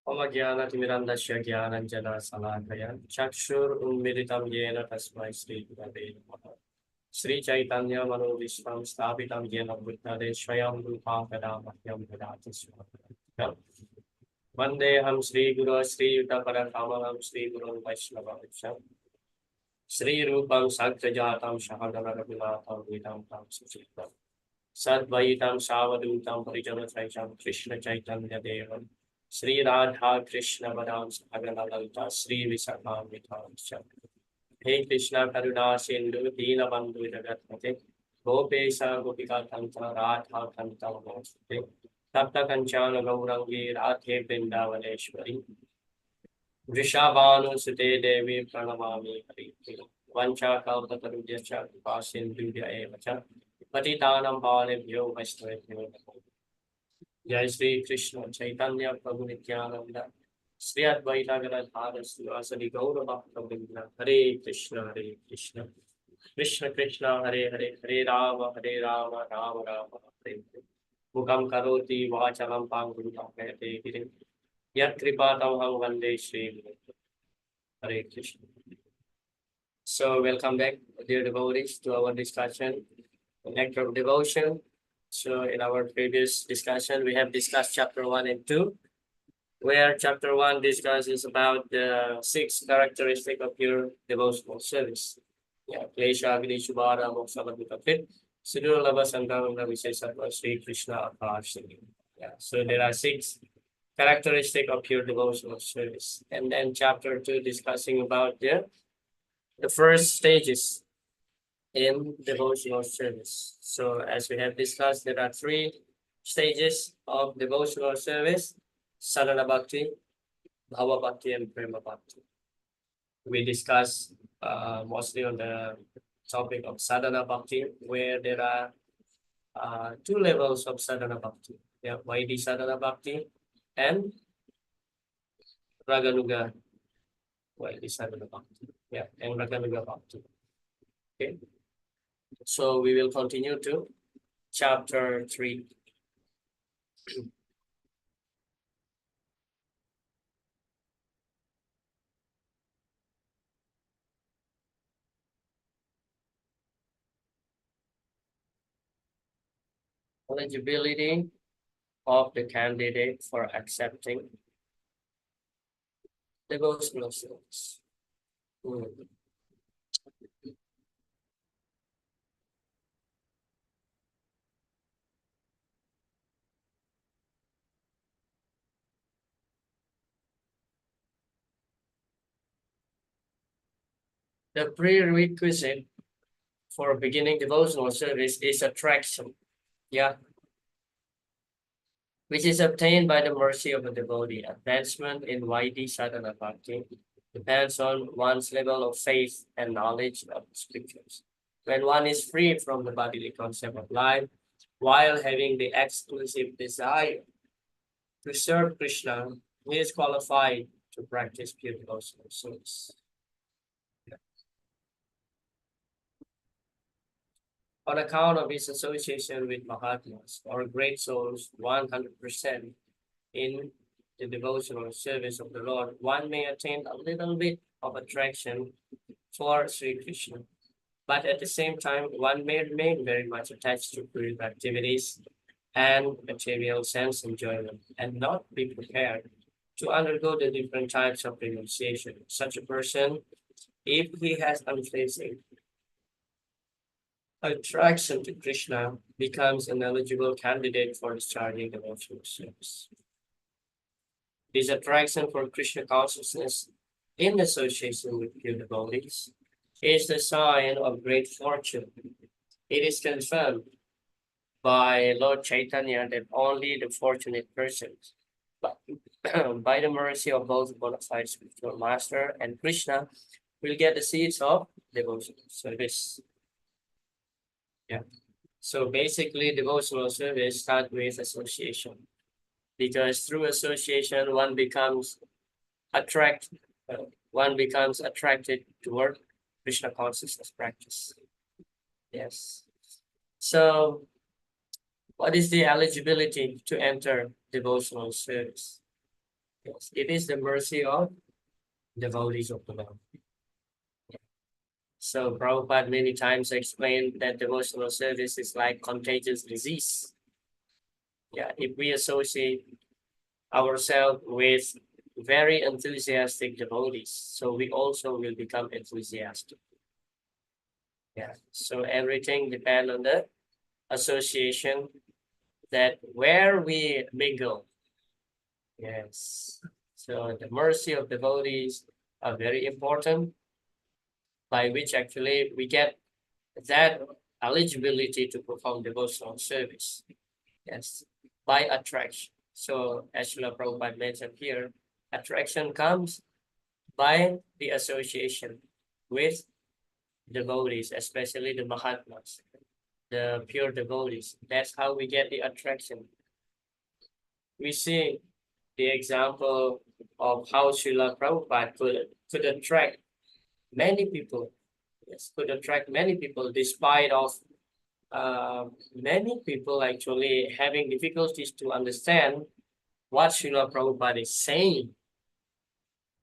मम ज्ञानतिमिरन्धस्य ज्ञानञ्जनशलाकया चक्षुरुन्मिलितं येन तस्मै श्रीगुरवे नमः। श्रीचैतन्यमनोभीष्टं स्थापितं येन भूतले स्वयं रूपा कदा मह्यं ददाति स्वपदं। वन्देऽहं श्रीगुरो श्रीयुतपरकमलं श्रीगुरुं वैष्णवं श्रीरूपं साग्रजातं सहगणरघुनाथं वेदान्तं सुचितं सद्वैतं सावधूतं परिजनसहितं कृष्णचैतन्यदेवं श्री राधा कृष्ण बदाम सगला ललिता श्री विशाखान्वितांश्च हे कृष्ण करुणा सिंधु दीनबंधु जगत्पते गोपेश गोपिका कांत राधा कांत नमोस्तुते तप्त कंचन गौरंगी राधे वृंदावनेश्वरी वृषभानुसुते देवी प्रणमामि हरिप्रिये वंचाकल्पतरुभ्यश्च कृपा सिन्धुभ्य एव च पतितानां पावनेभ्यो वैष्णवेभ्यो नमो। जय श्री कृष्ण चैतन्य प्रभु नित्यानंद श्री अद्वैत गदाधर श्रीवासदि गौर भक्तवृंद हरे कृष्ण कृष्ण कृष्ण हरे हरे हरे राम राम राम हरे हरे मुखं करोति वाचालं पांगुं कहते गिरिं यत्कृपातमहं वन्दे श्रीगुरुं हरे Krishna. So welcome back, dear devotees, to our discussion on act of devotion. So in our previous discussion, we have discussed chapter 1 and 2, where chapter 1 discusses about the 6 characteristics of pure devotional service. Yeah, Klesha, Agni, Shubhara, Moksha, Bhakti, Siddhara, Lava, Santanam, Vishesatva, Sri Krishna, Akash. Yeah, so there are 6 characteristics of pure devotional service. And then chapter 2 discussing about the first stages in devotional service. So as we have discussed, there are 3 stages of devotional service: sadhana bhakti, bhava bhakti, and prema bhakti. We discuss mostly on the topic of sadhana bhakti, where there are 2 levels of sadhana bhakti. Yeah, Vaidhi sadhana bhakti and raganuga Vaidhi sadhana bhakti. Yeah, and raganuga bhakti. Okay. So we will continue to chapter 3. Eligibility of the candidate for accepting devotional service. The prerequisite for beginning devotional service is attraction, yeah, which is obtained by the mercy of the devotee. Advancement in Vaidhi sadhana bhakti depends on one's level of faith and knowledge of the scriptures. When one is free from the bodily concept of life, while having the exclusive desire to serve Krishna, he is qualified to practice pure devotional service. On account of his association with Mahatmas or great souls 100% in the devotional service of the Lord, one may attain a little bit of attraction for Sri Krishna. But at the same time, one may remain very much attached to spiritual activities and material sense enjoyment and not be prepared to undergo the different types of renunciation. Such a person, if he has unfazing attraction to Krishna, becomes an eligible candidate for discharging devotional service. This attraction for Krishna consciousness in association with pure devotees is the sign of great fortune. It is confirmed by Lord Chaitanya that only the fortunate persons, by the mercy of both bona fide spiritual master and Krishna, will get the seeds of devotional service. Yeah. So basically, devotional service starts with association, because through association one becomes attracted toward Krishna consciousness practice. Yes. So, what is the eligibility to enter devotional service? Yes, it is the mercy of devotees of the Lord. So Prabhupada many times explained that devotional service is like contagious disease. Yeah, if we associate ourselves with very enthusiastic devotees, so we also will become enthusiastic. Yeah, so everything depends on the association, that where we mingle. Yes, so the mercy of devotees are very important, by which actually we get that eligibility to perform devotional service. Yes, by attraction. So as Srila Prabhupada mentioned here, attraction comes by the association with devotees, especially the Mahatmas, the pure devotees. That's how we get the attraction. We see the example of how Srila Prabhupada could attract many people. Yes, could attract many people despite of many people actually having difficulties to understand what Srila Prabhupada is saying.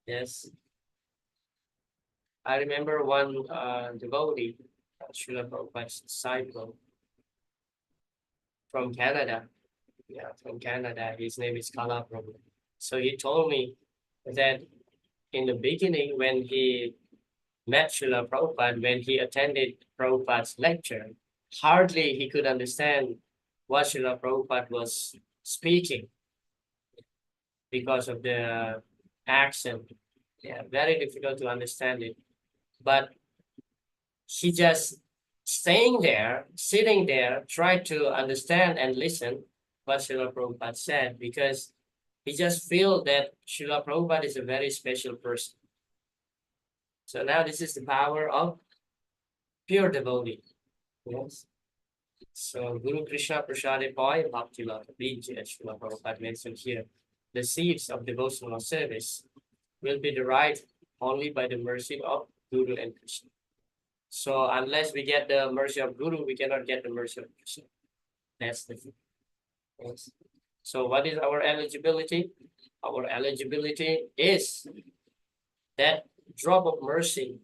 Yes, I remember one devotee, Srila Prabhupada's disciple from Canada. Yeah, from Canada. His name is Kala Prabhu. So he told me that in the beginning, when he met Srila Prabhupada, when he attended Prabhupada's lecture, hardly he could understand what Srila Prabhupada was speaking because of the accent. Yeah, very difficult to understand it. But he just staying there, sitting there, tried to understand and listen what Srila Prabhupada said, because he just feel that Srila Prabhupada is a very special person. So now this is the power of pure devotee. Yes. So Guru Krishna Prasade Boy Bhakti Lata Bija, Srila Prabhupada mentioned here, the seeds of devotional service will be derived only by the mercy of Guru and Krishna. So unless we get the mercy of Guru, we cannot get the mercy of Krishna. That's the thing. Yes. So what is our eligibility? Our eligibility is that drop of mercy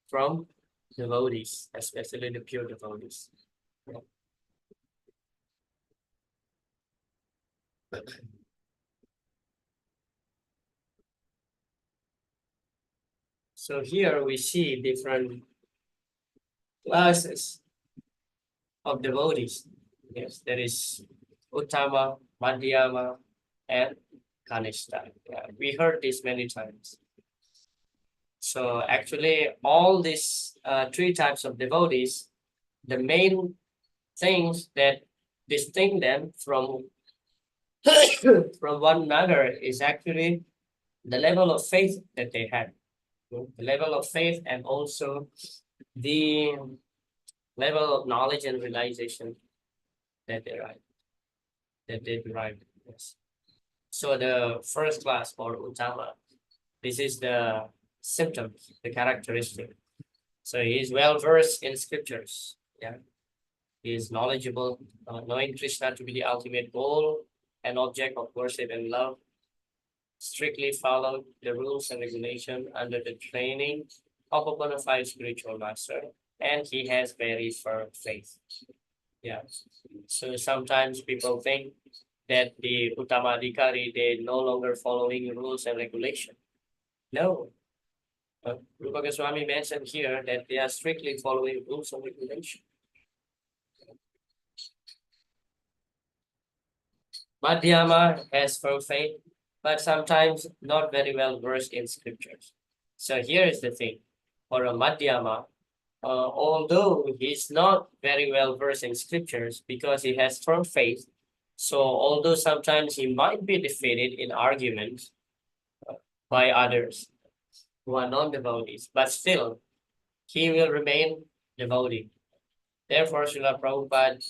from devotees, especially the pure devotees. So here we see different classes of devotees. Yes, there is Uttama, Madhyama, and Kanishta. Yeah, we heard this many times. So actually, all these three types of devotees, the main things that distinct them from from one another is actually the level of faith that they had, the level of faith, and also the level of knowledge and realization that they derive. Yes. So the first class, or Uttama, this is the symptom, the characteristic. So he is well versed in scriptures. Yeah, he is knowledgeable, knowing Krishna to be the ultimate goal and object of worship and love. Strictly followed the rules and regulation under the training of a bona fide spiritual master, and he has very firm faith. Yeah. So sometimes people think that the Uttamadhikari, they no longer following rules and regulation. No. Rupa Goswami mentioned here that they are strictly following rules and regulation. Madhyama has firm faith, but sometimes not very well versed in scriptures. So here is the thing. For a Madhyama, although he's not very well versed in scriptures because he has firm faith, so although sometimes he might be defeated in arguments by others who are non-devotees, but still he will remain devotee. Therefore, Srila Prabhupada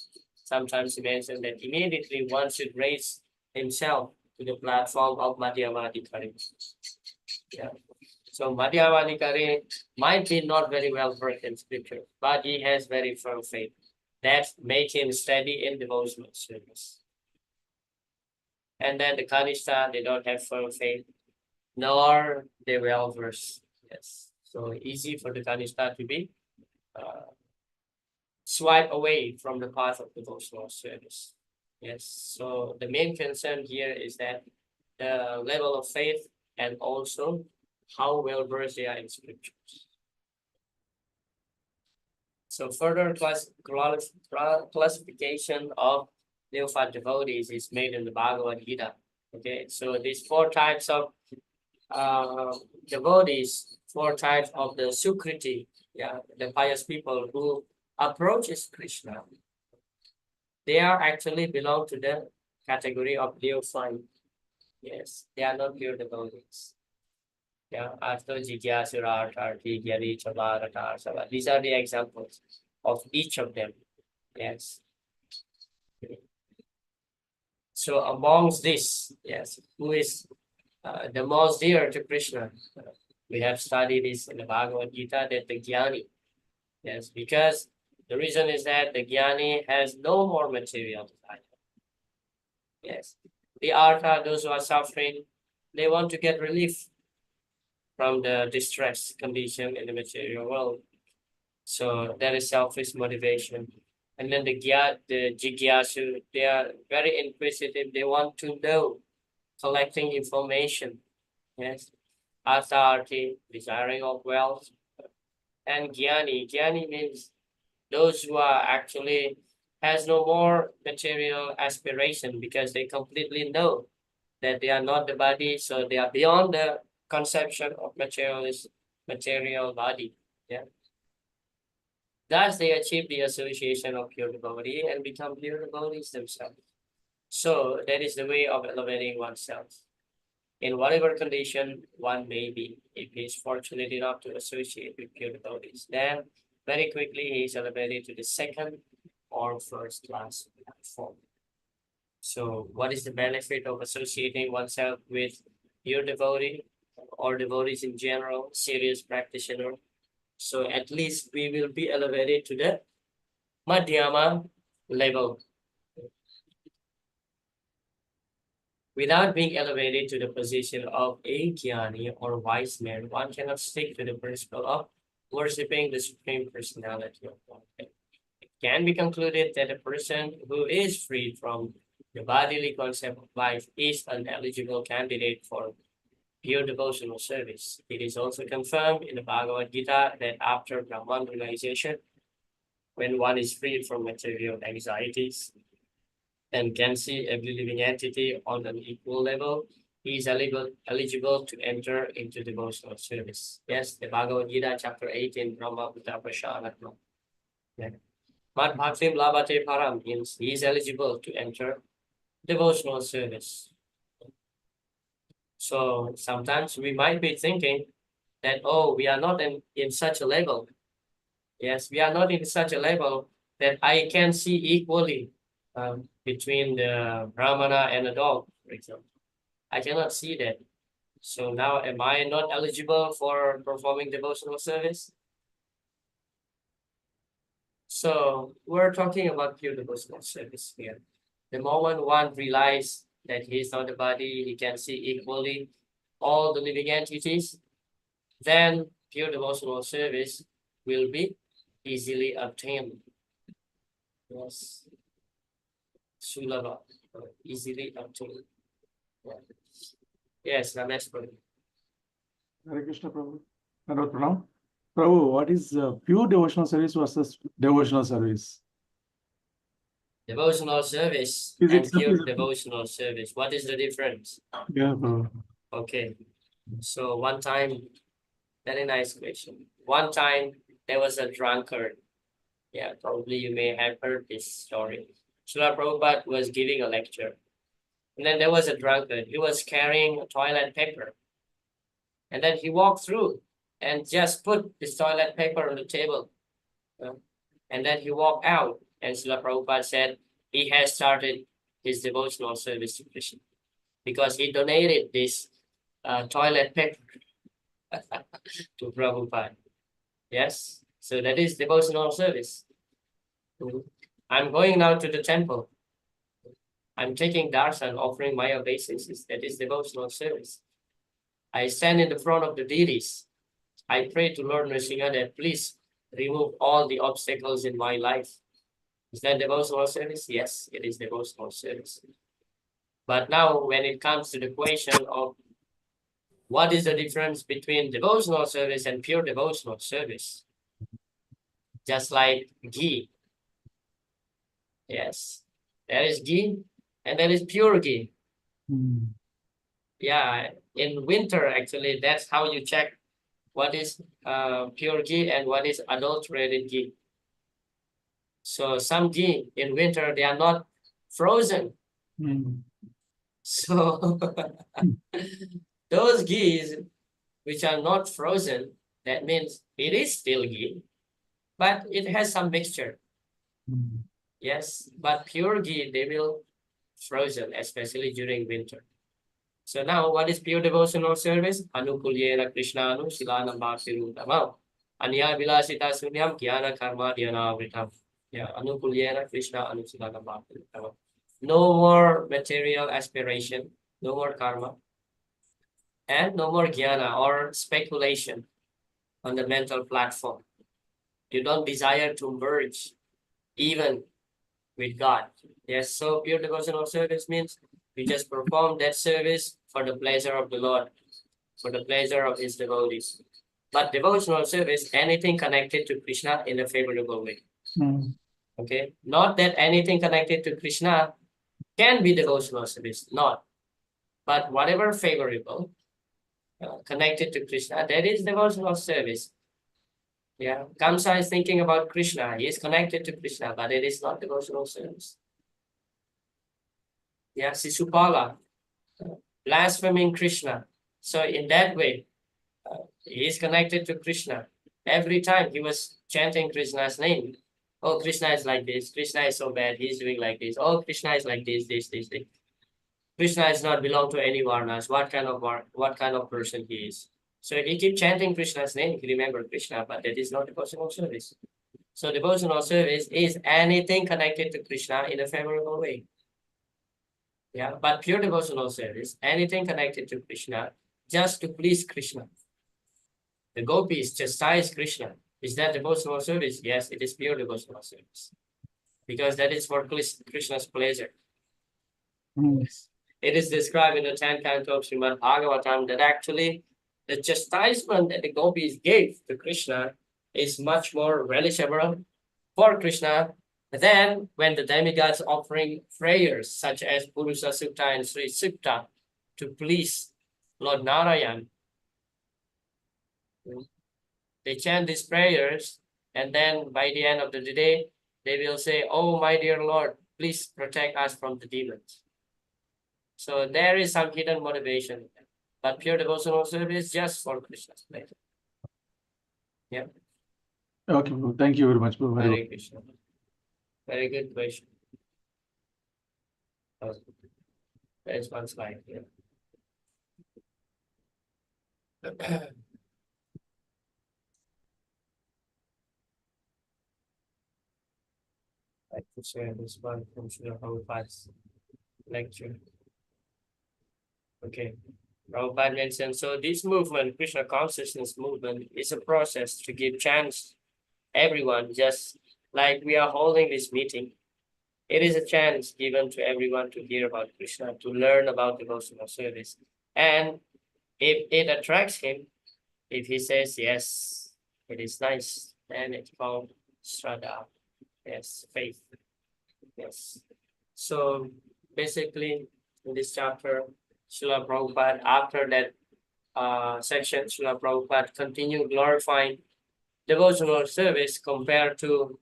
sometimes mentioned that immediately one should raise himself to the platform of Madhyamadikari. Yeah. So Madhyamadikari might be not very well versed in scripture, but he has very firm faith. That make him steady in devotional service. And then the Kanishta, they don't have firm faith, nor they well versed. Yes. So easy for the Kanishta to be swipe away from the path of devotional service. Yes. So the main concern here is that the level of faith and also how well versed they are in scriptures. So further classification of neophyte devotees is made in the Bhagavad Gita. Okay, so these four types of devotees, four types of the Sukriti, yeah, the pious people who approaches Krishna, they are actually belong to the category of neophyte. Yes, they are not pure devotees. Yeah, after Jigyasura, Arthi, Gyari, Chala, Ratar, Sava. These are the examples of each of them. Yes. So amongst this, yes, who is the most dear to Krishna? We have studied this in the Bhagavad Gita that the Jnani. Yes, because the reason is that the Jnani has no more material desire. Yes. The Artha, those who are suffering, they want to get relief from the distress condition in the material world. So that is selfish motivation. And then the Jigyasu, they are very inquisitive. They want to know, collecting information. Yes. Authority, desiring of wealth. And Gyani means those who are actually has no more material aspiration because they completely know that they are not the body, so they are beyond the conception of material body. Yeah. Thus, they achieve the association of pure devotee and become pure devotees themselves. So that is the way of elevating oneself. In whatever condition one may be, if he is fortunate enough to associate with pure devotees, then very quickly he is elevated to the second or first class platform. So what is the benefit of associating oneself with pure devotee or devotees in general, serious practitioner? So at least we will be elevated to the Madhyama level. Without being elevated to the position of a jnani or wise man, one cannot stick to the principle of worshipping the Supreme Personality of Godhead. It can be concluded that a person who is freed from the bodily concept of life is an eligible candidate for pure devotional service. It is also confirmed in the Bhagavad Gita that after Brahman realization, when one is freed from material anxieties and can see every living entity on an equal level, he is eligible to enter into devotional service. Yes, the Bhagavad Gita, chapter 18, Brahma Buddha Prashanatma. Yeah. Mad Bhaktim Labate Param means he is eligible to enter devotional service. So sometimes we might be thinking that, oh, we are not in such a level. Yes, we are not in such a level that I can see equally between the Brahmana and a dog, for example. I cannot see that. So now am I not eligible for performing devotional service? So we're talking about pure devotional service here. The moment one realizes that he is not the body, he can see equally all the living entities, then pure devotional service will be easily obtained. Yes. Sulabha, easily obtained. Yes, Ramesh Prabhu. Hare Krishna Prabhu. Hello, Pranam. Prabhu, what is pure devotional service versus devotional service? Devotional service Is and it pure something? devotional service. What is the difference? Yeah, Prabhu. Okay. So one time, very nice question. One time there was a drunkard. Yeah, probably you may have heard this story. Srila Prabhupada was giving a lecture. And then there was a drunkard. He was carrying toilet paper. And then he walked through and just put this toilet paper on the table. And then he walked out. And Srila Prabhupada said he has started his devotional service to Krishna because he donated this toilet paper to Prabhupada. Yes, so that is devotional service. I'm going now to the temple. I'm taking darshan, offering my obeisances. That is devotional service. I stand in the front of the deities. I pray to Lord Nrsimha that please remove all the obstacles in my life. Is that devotional service? Yes, it is devotional service. But now when it comes to the question of what is the difference between devotional service and pure devotional service? Just like ghee. Yes, there is ghee and there is pure ghee. Yeah, in winter, actually, that's how you check what is pure ghee and what is adulterated ghee. So some ghee in winter, they are not frozen. So those ghees which are not frozen, that means it is still ghee, but it has some mixture. Yes, but pure ghee, they will frozen, especially during winter. So now, what is pure devotional service? Anukulyena Krishnanu Shilanam Bhakti Rutamam. Anya Vilasita Sunyam Kyana Karma Dhyana Vritam. Yeah, Anukulyena Krishna Anusilanam Bhakti Rutamam. No more material aspiration, no more karma, and no more jnana or speculation on the mental platform. You don't desire to merge even with God. Yes, so pure devotional service means we just perform that service for the pleasure of the Lord, for the pleasure of his devotees. But devotional service, anything connected to Krishna in a favorable way. Okay, not that anything connected to Krishna can be devotional service, not. But whatever favorable, connected to Krishna, that is devotional service. Yeah, Kamsa is thinking about Krishna. He is connected to Krishna, but it is not devotional service. Yeah, Sisupala, blaspheming Krishna. So in that way, he is connected to Krishna. Every time he was chanting Krishna's name. Oh, Krishna is like this. Krishna is so bad. He's doing like this. Oh, Krishna is like this. Krishna is not belong to any varnas. What kind of person he is? So he keep chanting Krishna's name. He remember Krishna, but that is not devotional service. So devotional service is anything connected to Krishna in a favorable way. Yeah, but pure devotional service, anything connected to Krishna, just to please Krishna. The gopis chastise Krishna. Is that devotional service? Yes, it is pure devotional service. Because that is for Krishna's pleasure. It is described in the 10th canto of Srimad Bhagavatam that actually the chastisement that the gopis gave to Krishna is much more relishable for Krishna than when the demigods offering prayers such as Purusha Sukta and Sri Sukta to please Lord Narayan. They chant these prayers, and then by the end of the day, they will say, "Oh, my dear Lord, please protect us from the demons." So there is some hidden motivation, but pure devotional service just for Krishna's pleasure. Yeah. Okay, bro. Thank you very much, bro. Very Hare Krishna. Very good question. There's one slide here. I could share this one from Srila Prabhupada's lecture. Okay. Prabhupada mentioned, so this movement, Krishna consciousness movement, is a process to give chance everyone, just like we are holding this meeting. It is a chance given to everyone to hear about Krishna, to learn about devotional service. And if it attracts him, if he says, yes, it is nice, then it's called Shraddha. Yes, faith. Yes. So basically, in this chapter, Srila Prabhupada, after that section, Srila Prabhupada continued glorifying devotional service compared to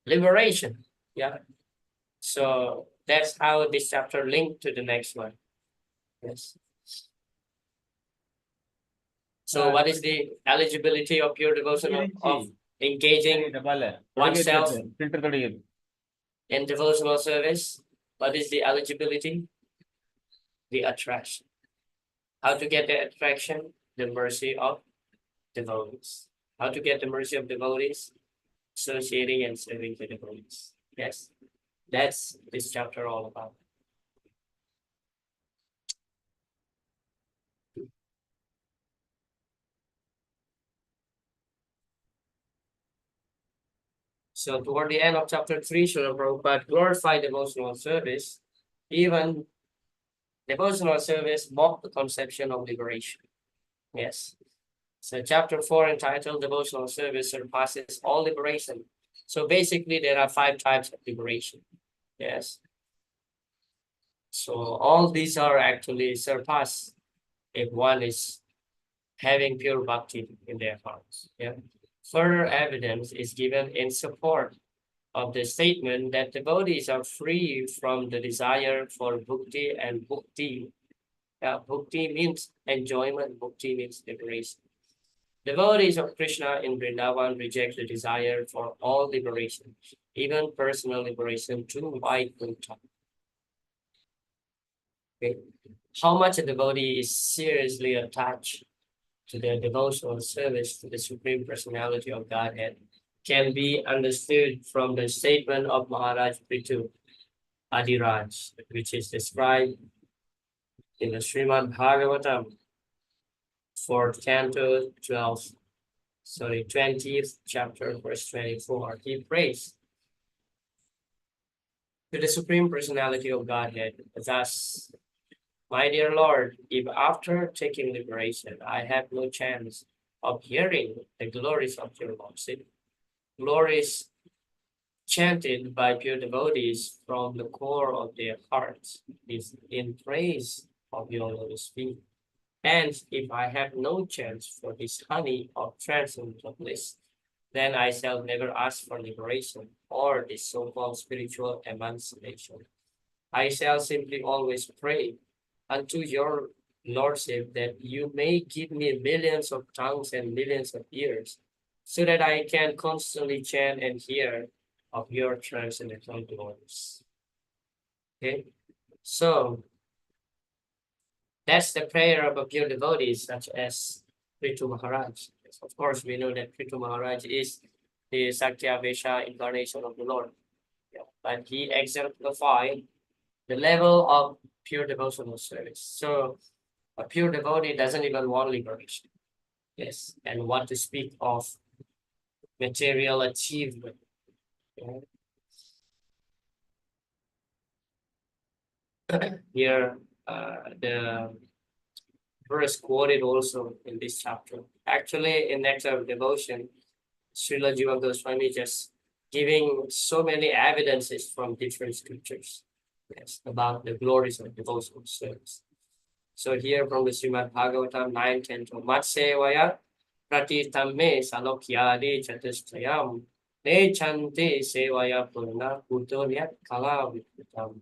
liberation. Yeah. So that's how this chapter linked to the next one. Yes. So what is the eligibility of pure devotional of engaging oneself in devotional service? What is the eligibility? The attraction. How to get the attraction? The mercy of devotees. How to get the mercy of devotees? Associating and serving the devotees. Yes. That's this chapter all about. So toward the end of chapter 3, Srila Prabhupada glorified devotional service. Even devotional service mocked the conception of liberation. Yes. So chapter 4 entitled Devotional Service Surpasses All Liberation. So basically there are 5 types of liberation. Yes. So all these are actually surpassed if one is having pure bhakti in their hearts. Yeah. Further evidence is given in support of the statement that devotees are free from the desire for bhakti and bhakti. Bhakti means enjoyment, bhakti means liberation. Devotees of Krishna in Vrindavan reject the desire for all liberation, even personal liberation to Vaikuntha. Okay. How much a devotee is seriously attached to their devotional service to the Supreme Personality of Godhead can be understood from the statement of Maharaj Prithu Adiraj, which is described in the Srimad Bhagavatam, 4th canto, 20th chapter, verse 24. He prays to the Supreme Personality of Godhead, thus, my dear Lord, if after taking liberation I have no chance of hearing the glories of your lordship, glories chanted by pure devotees from the core of their hearts is in praise of your lotus feet. And if I have no chance for this honey of transcendental bliss, then I shall never ask for liberation or this so-called spiritual emancipation. I shall simply always pray unto your lordship that you may give me millions of tongues and millions of ears, so that I can constantly chant and hear of your transcendental glories. Okay, so that's the prayer of a pure devotee, such as Prithu Maharaj. Yes, of course, we know that Prithu Maharaj is the Sakyavesha incarnation of the Lord. Yeah, but he exemplified the level of pure devotional service. So a pure devotee doesn't even want liberation. Yes, and want to speak of material achievement. Yeah. Here, the verse quoted also in this chapter. Actually, in Nectar of Devotion, Srila Jiva Goswami just giving so many evidences from different scriptures, yes, about the glories of devotional service. So here from the Srimad Bhagavatam 9:10, Matsevaya Pratitam me Salokyadi Chatustrayam Ne Chante Sevaya Purna Kutoryat Kala Viputam.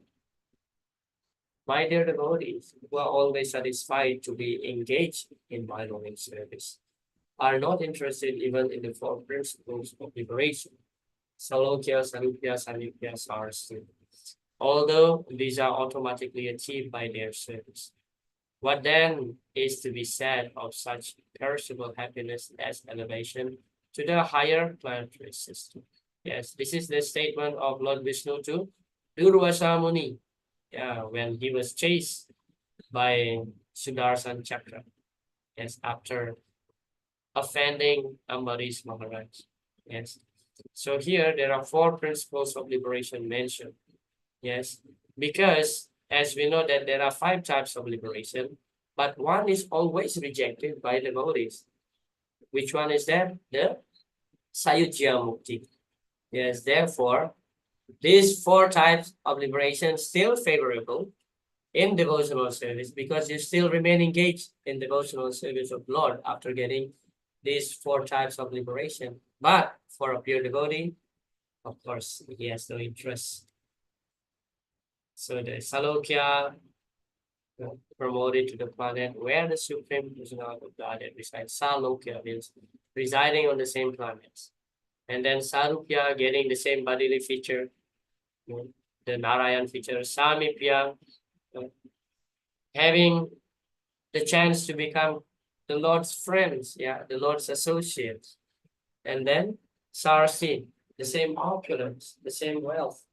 My dear devotees, who are always satisfied to be engaged in my loving service, are not interested even in the 4 principles of liberation, Salokya, Sarupya, Samipya, Sastri, although these are automatically achieved by their service. What then is to be said of such perishable happiness as elevation to the higher planetary system? Yes, this is the statement of Lord Vishnu to Durvasa Muni, when he was chased by Sudarshan Chakra, yes, after offending Ambarish Maharaj. Yes. So here there are 4 principles of liberation mentioned. Yes, because as we know that there are 5 types of liberation, but one is always rejected by devotees. Which one is that? The Sayujya Mukti. Yes, therefore, these 4 types of liberation still favorable in devotional service because you still remain engaged in devotional service of Lord after getting these 4 types of liberation. But for a pure devotee, of course, he has no interest. So the Salokya promoted to the planet where the Supreme Personality of Godhead resides. Salokya means residing on the same planets. And then Sarupya getting the same bodily feature, the Narayan feature. Samipya having the chance to become the Lord's friends, the Lord's associates. And then Sarsi, the same opulence, the same wealth.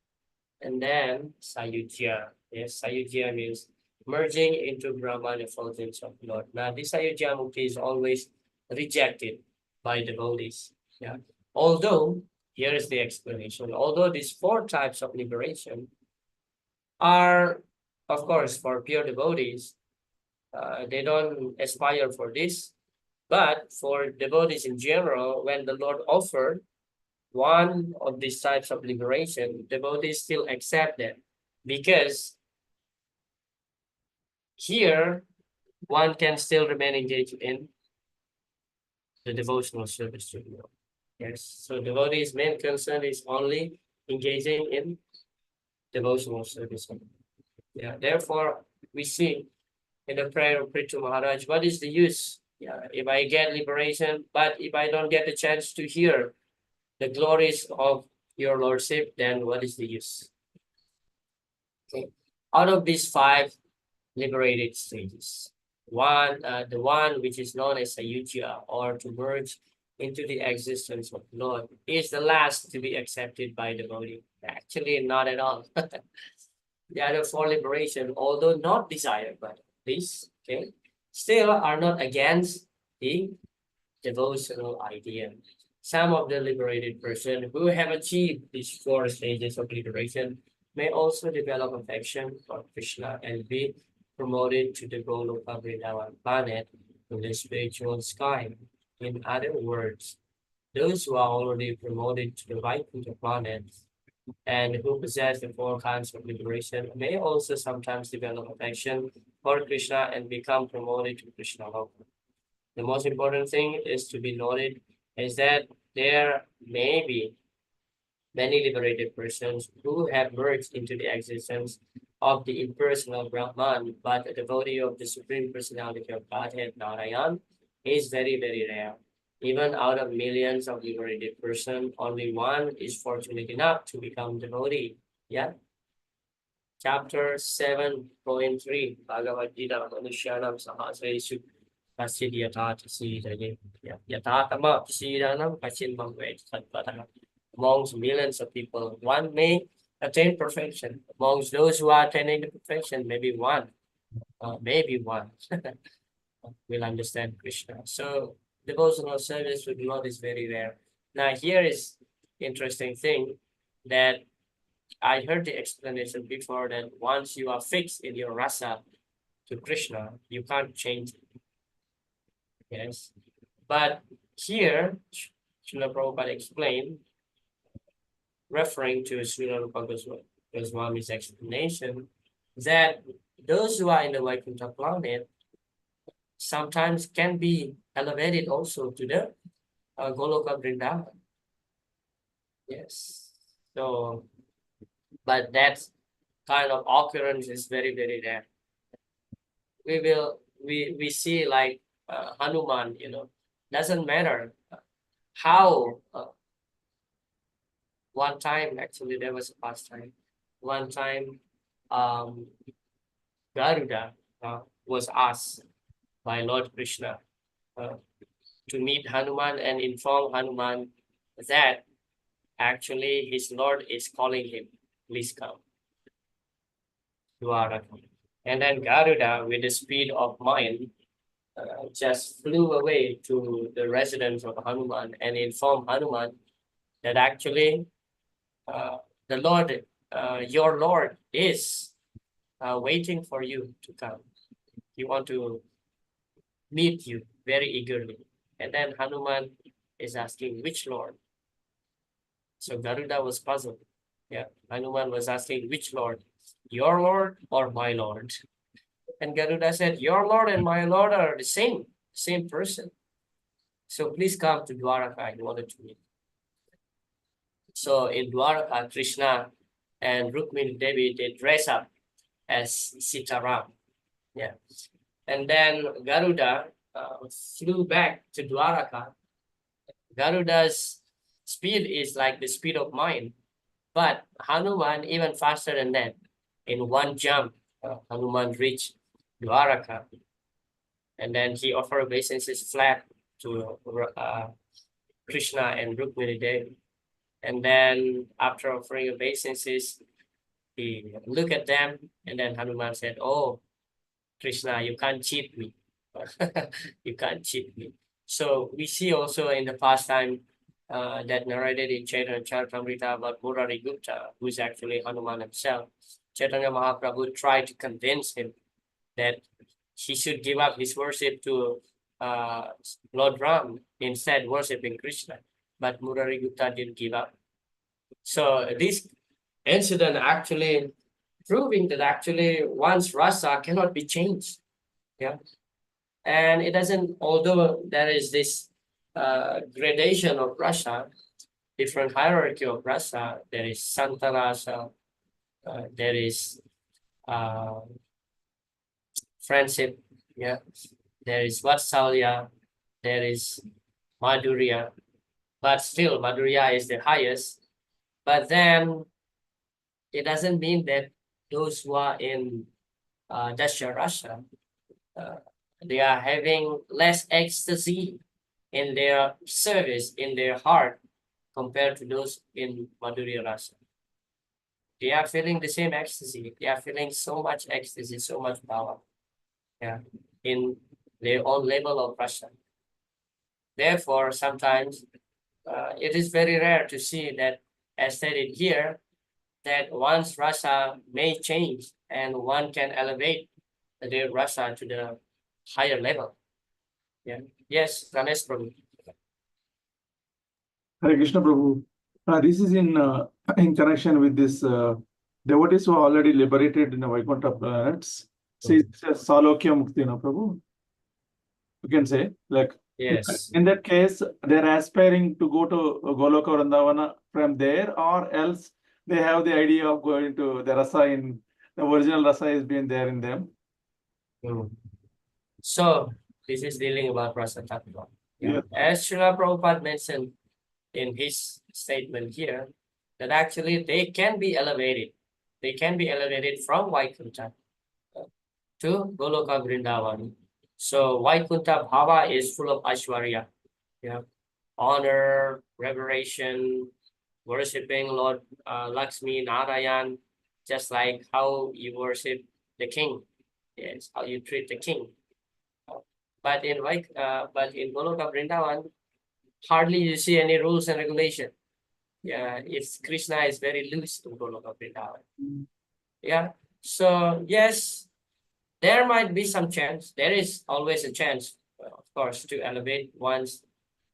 and then Sayujya. Yes, Sayujya means merging into Brahman effulgence of Lord. Now, this Sayujya Mukti is always rejected by devotees. Yeah. Although, here is the explanation. Although these four types of liberation are, of course, for pure devotees, they don't aspire for this. But for devotees in general, when the Lord offered one of these types of liberation, devotees still accept them because here one can still remain engaged in the devotional service to the Lord. Yes, so devotees' main concern is only engaging in devotional service. Yeah, therefore we see in the prayer of Prithu Maharaj, what is the use? Yeah, if I get liberation, but if I don't get the chance to hear the glories of your lordship, then what is the use? Okay. Out of these five liberated stages, the one which is known as Ayutya, or to merge into the existence of Lord, is the last to be accepted by the devotee. Actually, not at all. The other four liberation, although not desired by this, okay, still are not against the devotional idea. Some of the liberated person who have achieved these four stages of liberation may also develop affection for Krishna and be promoted to the Goloka Vrindavan planet in the spiritual sky. In other words, those who are already promoted to the Vaikuntha planet and who possess the four kinds of liberation may also sometimes develop affection for Krishna and become promoted to Krishna Loka. The most important thing is to be noted is that there may be many liberated persons who have merged into the existence of the impersonal Brahman, but a devotee of the Supreme Personality of Godhead, Narayan, is very, very rare. Even out of millions of liberated persons, only one is fortunate enough to become devotee. Yeah. Chapter 7.3, Bhagavad Gita, Manushyanam Sahasreshu Kasid Yathat Sidaye. Yathatama Sidanam Kasid Mangwet Satpatana. Amongst millions of people, one may attain perfection. Amongst those who are attaining the perfection, maybe one will understand Krishna. So devotional service with Lord is very rare. Now here is interesting thing that I heard the explanation before that once you are fixed in your rasa to Krishna, you can't change it. Yes. But here, Srila Prabhupada explained, referring to Srila Rupa Goswami's explanation, that those who are in the Vaikuntha planet sometimes can be elevated also to the Goloka Vrindavan. Yes. So, but that kind of occurrence is very, very rare. We see like Hanuman, doesn't matter how. One time, actually, there was a past time. One time, Garuda was asked by Lord Krishna to meet Hanuman and inform Hanuman that actually his Lord is calling him, please come. And then Garuda, with the speed of mind, just flew away to the residence of Hanuman and informed Hanuman that actually the Lord, your Lord is waiting for you to come. He want to meet you very eagerly. And then Hanuman is asking, which Lord? So Garuda was puzzled. Yeah, Hanuman was asking, which Lord? Your Lord or my Lord? And Garuda said, your Lord and my Lord are the same person. So please come to Dwaraka, I wanted to meet. So in Dwaraka, Krishna and Rukmini Devi, they dress up as Sitaram. Yeah. And then Garuda flew back to Dwaraka. Garuda's speed is like the speed of mind. But Hanuman, even faster than that, in one jump, Hanuman reached Dwaraka. And then he offered obeisances flat to Krishna and Rukmini Devi. And then after offering obeisances, he looked at them, and then Hanuman said, "Oh, Krishna, you can't cheat me. You can't cheat me." So we see also in the past time that narrated in Chaitanya Charitamrita about Murari Gupta, who is actually Hanuman himself. Chaitanya Mahaprabhu tried to convince him that he should give up his worship to Lord Ram, instead worshiping Krishna. But Murari Gupta didn't give up. So this incident actually proving that actually one's rasa cannot be changed. Yeah. And it doesn't, although there is this gradation of rasa, different hierarchy of rasa, there is Santa rasa, there is uh, friendship, yeah, there is Vatsalya, there is Madhurya, but still Madhurya is the highest. But then it doesn't mean that those who are in Dasya rasa, they are having less ecstasy in their service, in their heart, compared to those in Madhurya rasa. They are feeling the same ecstasy. They are feeling so much ecstasy, so much power, yeah, in their own level of rasa. Therefore, sometimes it is very rare to see that, as stated here, that one's rasa may change and one can elevate their rasa to the higher level. Yeah. Yes, Ramesh Prabhu. Hare Krishna Prabhu. This is in connection with this devotees who are already liberated in the Vaikuntha planets. See, it's a Salokya Mukti, no, Prabhu? You can say, like, Yes. in that case, they're aspiring to go to Goloka Vrindavana from there, or else they have the idea of going to the rasa in the original rasa is being there in them. So this is dealing about rasa tattva. Yeah. As Srila Prabhupada mentioned in his statement here, that actually they can be elevated. They can be elevated from Vaikuntha to Goloka Vrindavan. So Vaikuntha Bhava is full of Aishwarya, yeah, honor, reverence, worshipping Lord Lakshmi Narayan, just like how you worship the king. Yes, how you treat the king. But in Goloka Vrindavan, hardly you see any rules and regulation. Yeah, it's Krishna is very loose in Goloka Vrindavan. Yeah. So yes, there might be some chance. There is always a chance, of course, to elevate one's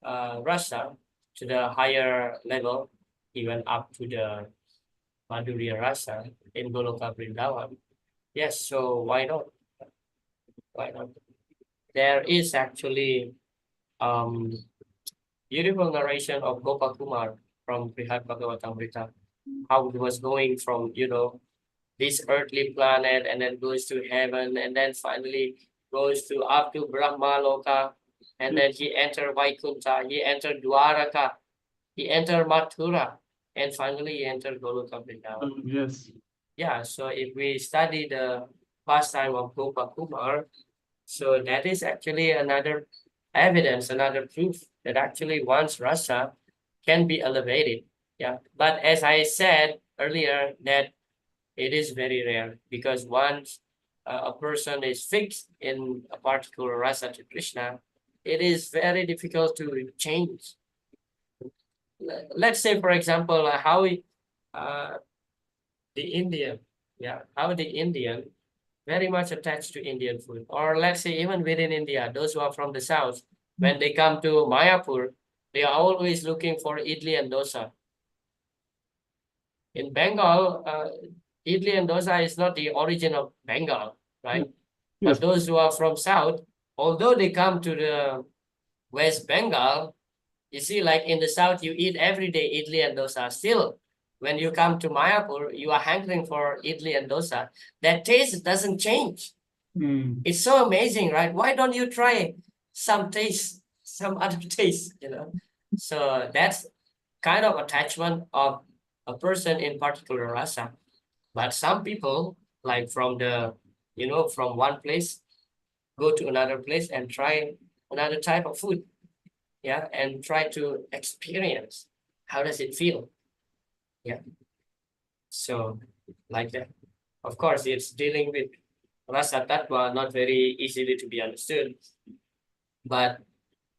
rasa to the higher level, even up to the Madhurya rasa in Goloka Vrindavan. Yes, so why not? Why not? There is actually beautiful narration of Gopakumar from Brihad Bhagavatamrita, how he was going from, this earthly planet and then goes to heaven and then finally goes to up to Brahma Loka, and then he entered Vaikuntha, he entered Dwaraka, he entered Mathura, and finally he entered Goloka Vrindavan. Yes. Yeah, so if we study the pastime of Gopakumar, so that is actually another evidence, another proof that actually one's rasa can be elevated. Yeah, but as I said earlier, that it is very rare, because once a person is fixed in a particular rasa to Krishna, it is very difficult to change. Let's say, for example, how the Indian, how the Indian very much attached to Indian food, or let's say even within India, those who are from the south, when they come to Mayapur, they are always looking for idli and dosa. In Bengal, idli and dosa is not the origin of Bengal, right? Yes. But those who are from south, although they come to the West Bengal, you see, like in the south, you eat every day idli and dosa. Still, when you come to Mayapur, you are hankering for idli and dosa. That taste doesn't change. It's so amazing, right? Why don't you try some taste, some other taste, So that's kind of attachment of a person in particular rasa. But some people, like from from one place, go to another place and try another type of food, yeah, and try to experience how does it feel, yeah. So like that. Of course, it's dealing with rasa tattva, not very easily to be understood, but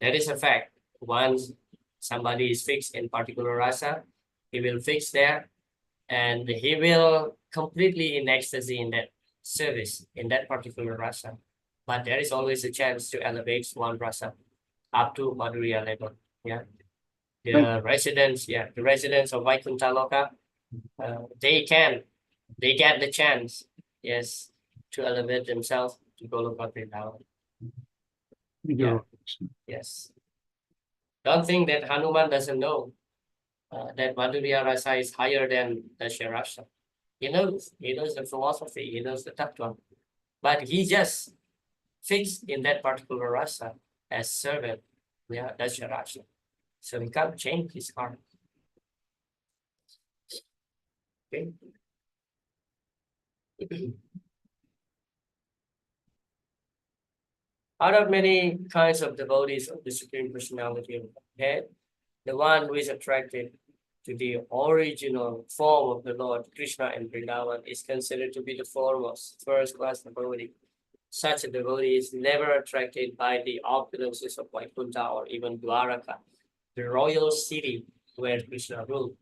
that is a fact. Once somebody is fixed in particular rasa, he will fix there, and he will completely in ecstasy in that service, in that particular rasa. But there is always a chance to elevate one rasa up to Madhurya level. Yeah. The residents of Vaikuntha Loka, they get the chance, yes, to elevate themselves to Goloka Vrindavan. Yeah. Yes. Don't think that Hanuman doesn't know that Madhurya Rasa is higher than the Rasa. He knows the philosophy, he knows the tattva, but he just fixed in that particular rasa as servant. Yeah, that's Rasa. So he can't change his heart. Okay. Out of many kinds of devotees of the Supreme Personality of Godhead, the one who is attracted to the original form of the Lord Krishna in Vrindavan is considered to be the foremost, first-class devotee. Such a devotee is never attracted by the opulences of Vaikuntha or even Dwaraka, the royal city where Krishna ruled.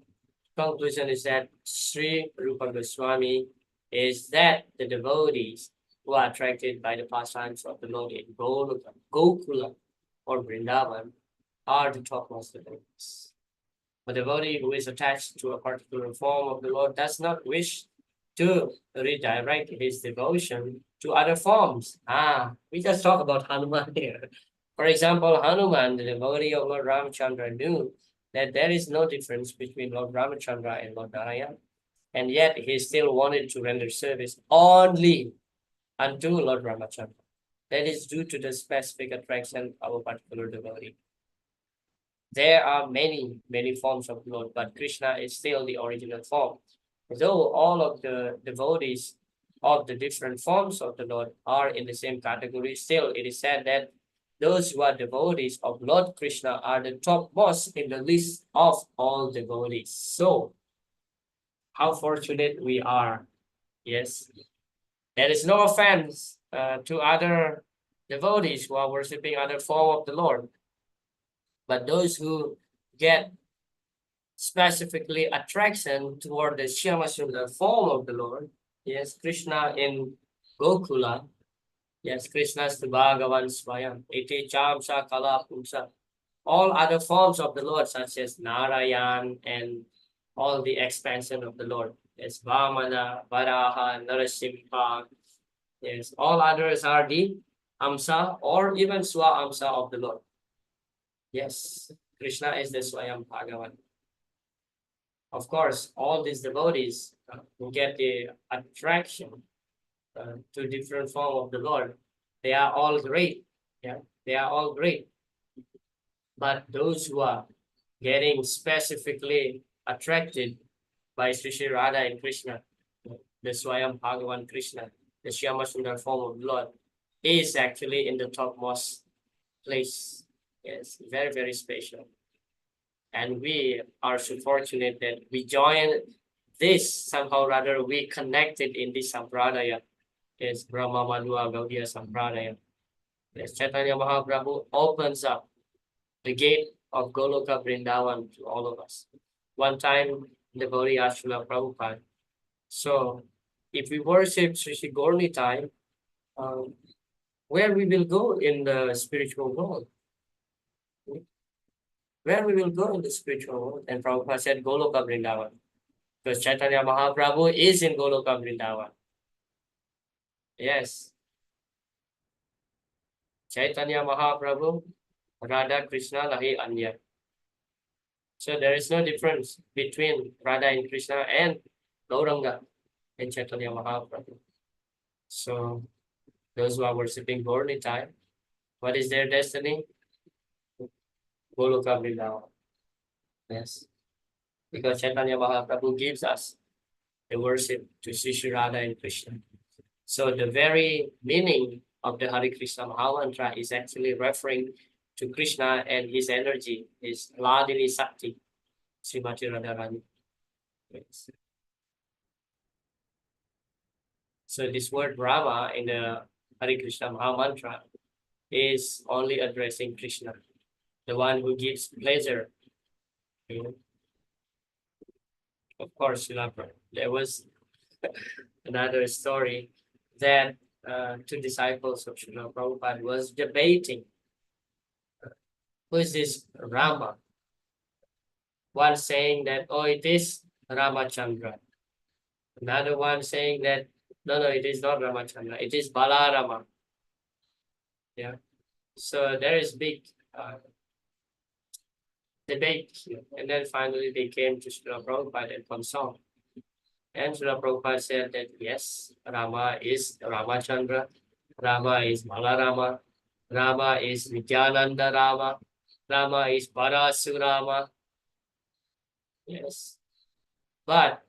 Conclusion is that Sri Rupa Goswami is that the devotees who are attracted by the pastimes of the Lord in Gokula or Vrindavan are the topmost devotees. A devotee who is attached to a particular form of the Lord does not wish to redirect his devotion to other forms. We just talk about Hanuman here. For example, Hanuman, the devotee of Lord Ramachandra, knew that there is no difference between Lord Ramachandra and Lord Narayana, and yet he still wanted to render service only unto Lord Ramachandra. That is due to the specific attraction of a particular devotee. There are many forms of Lord, but Krishna is still the original form. Though all of the devotees of the different forms of the Lord are in the same category, still it is said that those who are devotees of Lord Krishna are the topmost in the list of all devotees. So, how fortunate we are. Yes. There is no offense to other devotees who are worshipping other form of the Lord. But those who get specifically attraction toward the Shyamasundar form of the Lord, yes, Krishna in Gokula, yes, Krishna is the Bhagavan Swayam, Iti Chamsa Kala Pumsa. All other forms of the Lord, such as Narayan and all the expansion of the Lord, yes, Vamana, Varaha, Narasimha, yes, all others are the Amsa or even Swa Amsa of the Lord. Yes, Krishna is the Swayam Bhagavan. Of course, all these devotees who get the attraction to different form of the Lord, they are all great. Yeah, they are all great. But those who are getting specifically attracted by Sri Radha and Krishna, the Swayam Bhagavan Krishna, the Shyamasundar form of the Lord, is actually in the topmost place. Yes, very special. And we are so fortunate that we join this, somehow rather we connected in this Sampradaya. Yes, Brahma Madhua Gaudiya Sampradaya. Yes, Chaitanya Mahaprabhu opens up the gate of Goloka Vrindavan to all of us. One time, the devotee asked Srila Prabhupada, so if we worship Sri Gaurnitai, where we will go in the spiritual world? Where we will go in the spiritual world? And Prabhupada said Goloka Vrindavan, because Chaitanya Mahaprabhu is in Goloka Vrindavan. Yes. Chaitanya Mahaprabhu, Radha Krishna Lahi Anya. So there is no difference between Radha and Krishna and Gauranga and Chaitanya Mahaprabhu. So those who are worshipping Gaurnitai, what is their destiny? Goloka Vrindavan. Yes. Because Chaitanya Mahaprabhu gives us the worship to Sri Radha and Krishna. So the very meaning of the Hare Krishna Mahamantra is actually referring to Krishna and his energy, his Ladini Sakti, Srimati Radharani. Yes. So this word Rama in the Hare Krishna Maha Mantra is only addressing Krishna, the one who gives pleasure. You know? Of course, there was another story that two disciples of Srila Prabhupada was debating who is this Rama. One saying that, oh, it is Ramachandra. Another one saying that, no, it is not Ramachandra, it is Balarama. Yeah. So there is big debate here. And then finally they came to Srila Prabhupada and consult. And Srila Prabhupada said that yes, Rama is Ramachandra, Rama is Balarama, Rama is Nityananda Rama, Rama is Parasurama. Yes. But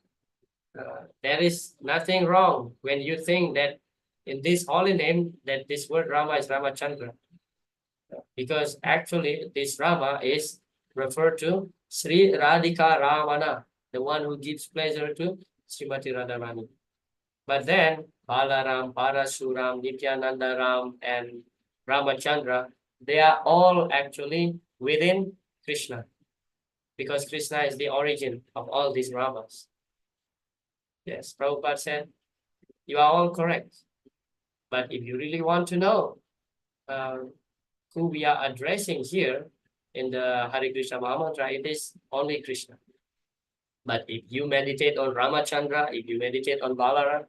there is nothing wrong when you think that in this holy name that this word Rama is Ramachandra. Because actually this Rama is referred to Sri Radhika Ramana, the one who gives pleasure to Srimati Radharani. But then Balaram, Parasuram, Nityananda Ram, and Ramachandra, they are all actually within Krishna, because Krishna is the origin of all these Ramas. Yes, Prabhupada said, you are all correct. But if you really want to know who we are addressing here in the Hare Krishna Maha Mantra, it is only Krishna. But if you meditate on Ramachandra, if you meditate on Balaram,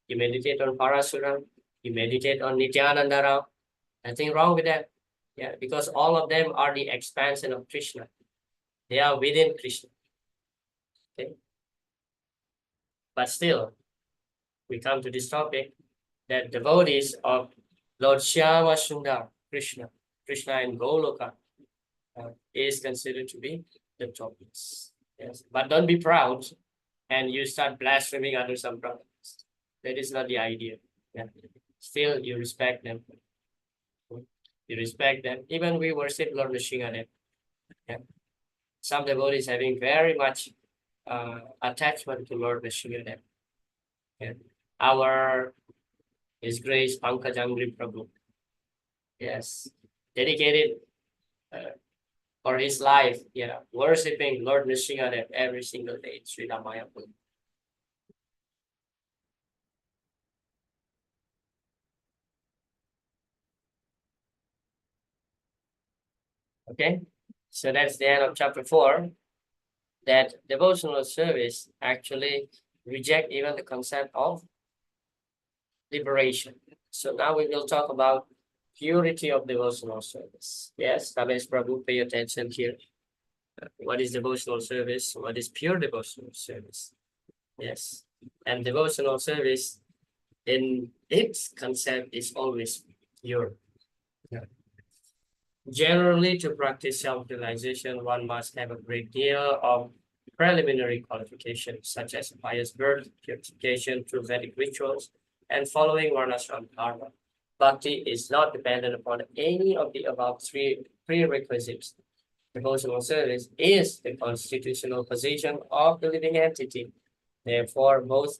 you meditate on Parasuram, you meditate on Nityananda Ram, nothing wrong with that. Yeah, because all of them are the expansion of Krishna. They are within Krishna. Okay. But still, we come to this topic that devotees of Lord Shyama Sundar, Krishna in Goloka, is considered to be the topics. Yes, but don't be proud and you start blaspheming under some brothers. That is not the idea. Yeah. Still, you respect them. You respect them. Even we worship Lord Nrsimhadev. Yeah. Some devotees having very much attachment to Lord Nrsimhadev. Yeah. Our His Grace Pankajangri Prabhu. Yes. Dedicated for his life, worshipping Lord Nrsimhadev every single day, Sri Ramayapur. Okay, so that's the end of chapter 4. That devotional service actually reject even the concept of liberation. So now we will talk about purity of devotional service. Yes, Ramesh Prabhu, pay attention here. What is devotional service? What is pure devotional service? Yes, and devotional service in its concept is always pure. Yeah. Generally, to practice self-realization, one must have a great deal of preliminary qualifications, such as pious birth, purification through Vedic rituals, and following Varnashram Dharma. Bhakti is not dependent upon any of the above three prerequisites. Devotional service is the constitutional position of the living entity. Therefore, both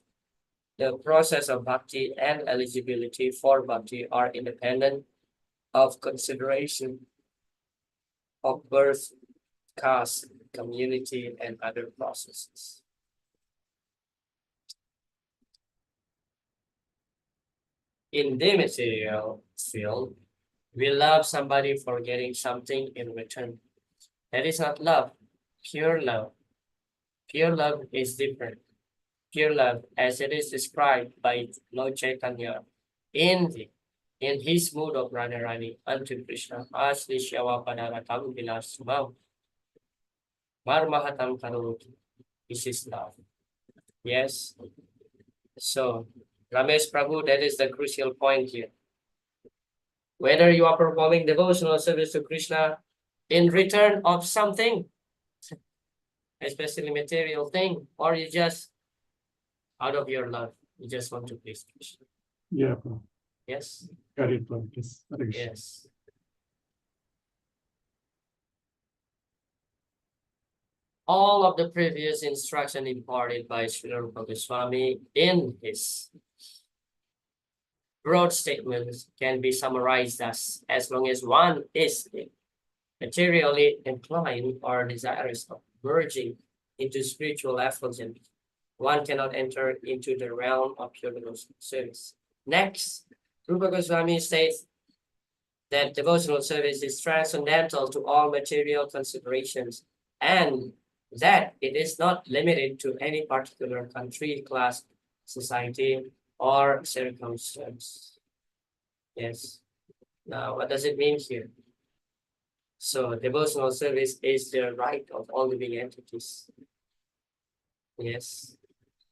the process of bhakti and eligibility for bhakti are independent of consideration of birth, caste, community, and other processes. In the material field, we love somebody for getting something in return. That is not love, pure love. Pure love is different. Pure love, as it is described by Lord Chaitanya in his mood of Radharani unto Krishna, Asli Shava Padaratam Vilasubhav Marmahatam Karoti. This is love. Yes. So, Ramesh Prabhu, that is the crucial point here. Whether you are performing devotional service to Krishna in return of something, especially material thing, or you just out of your love, you just want to please Krishna. Yeah, Prabhu. Yes. Got it, Prabhu. Yes. Yes. All of the previous instruction imparted by Srila Rupa Goswami in his broad statements can be summarized as long as one is materially inclined or desirous of merging into spiritual effulgence, one cannot enter into the realm of pure devotional service. Next, Rupa Goswami states that devotional service is transcendental to all material considerations and that it is not limited to any particular country, class, society, or circumstance. Yes. Now, what does it mean here? So, devotional service is the right of all living entities. Yes.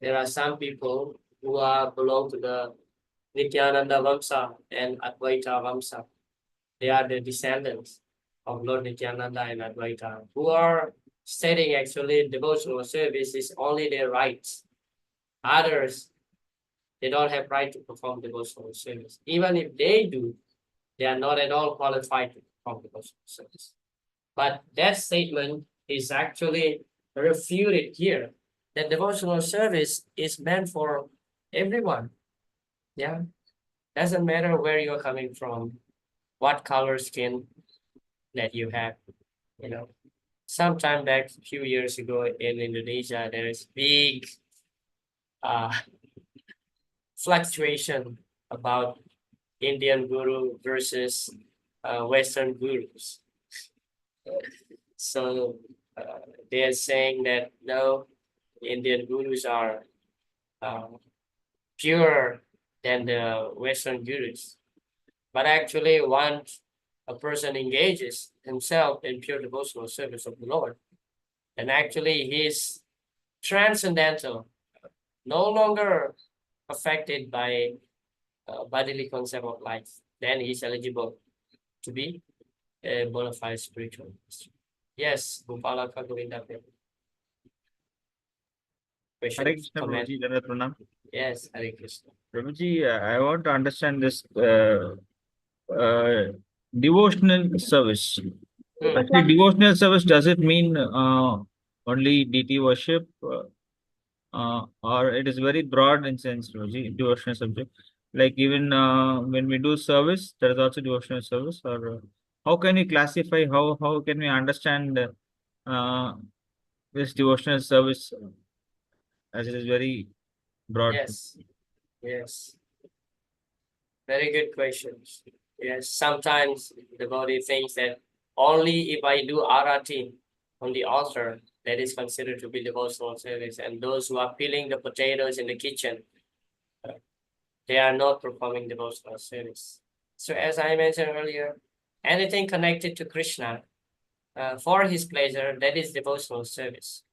There are some people who belong to the Nityananda Vamsa and Advaita Vamsa. They are the descendants of Lord Nityananda and Advaita, who are stating actually devotional service is only their rights. Others, they don't have right to perform devotional service. Even if they do, they are not at all qualified to perform devotional service. But that statement is actually refuted here, that devotional service is meant for everyone. Yeah, doesn't matter where you're coming from, what color skin that you have, you know. Sometime back, a few years ago in Indonesia, there is big fluctuation about Indian guru versus Western gurus. So they are saying that no, Indian gurus are purer than the Western gurus. But actually, once a person engages himself in pure devotional service of the Lord, then actually he is transcendental, no longer affected by bodily concept of life. Then he is eligible to be a bona fide spiritual master. Yes, Bhupala Govinda. Hare Question, Krishna, comment? Prabhuji, Dandavat Pranam. Yes, Hare Krishna. Prabhuji, I want to understand this devotional service. Actually, devotional service, does it mean only deity worship? Or it is very broad in sense, Prabhuji, devotional subject. Like even when we do service, there is also devotional service. Or how can we classify, how can we understand this devotional service as it is very broad? Yes, yes. Very good questions. Yes, sometimes the body thinks that only if I do arati on the altar, that is considered to be devotional service. And those who are peeling the potatoes in the kitchen, they are not performing devotional service. So as I mentioned earlier, anything connected to Krishna for his pleasure, that is devotional service.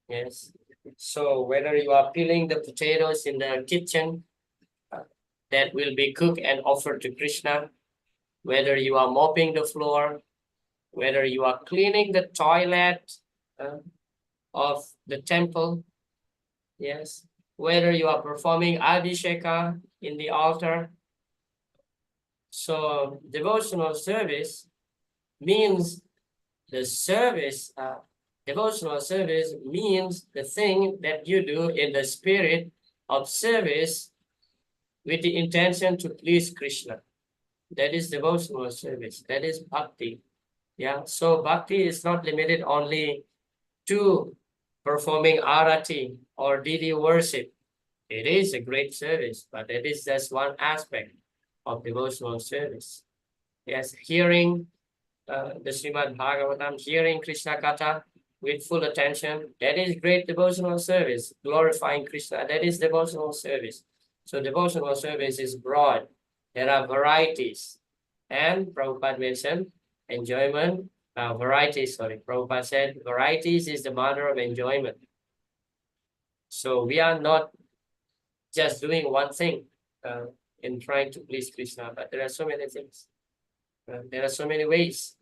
Yes. So whether you are peeling the potatoes in the kitchen, that will be cooked and offered to Krishna, whether you are mopping the floor, whether you are cleaning the toilet of the temple, yes, whether you are performing Abhisheka in the altar. So devotional service means the service, devotional service means the thing that you do in the spirit of service with the intention to please Krishna. That is devotional service. That is bhakti. Yeah. So bhakti is not limited only to performing arati or deity worship. It is a great service, but it is just one aspect of devotional service. Yes, hearing the Srimad Bhagavatam, hearing Krishna Katha with full attention, that is great devotional service. Glorifying Krishna, that is devotional service. So devotional service is broad. There are varieties. And Prabhupada mentioned enjoyment, varieties, Prabhupada said varieties is the mother of enjoyment. So we are not just doing one thing in trying to please Krishna, but there are so many things. There are so many ways.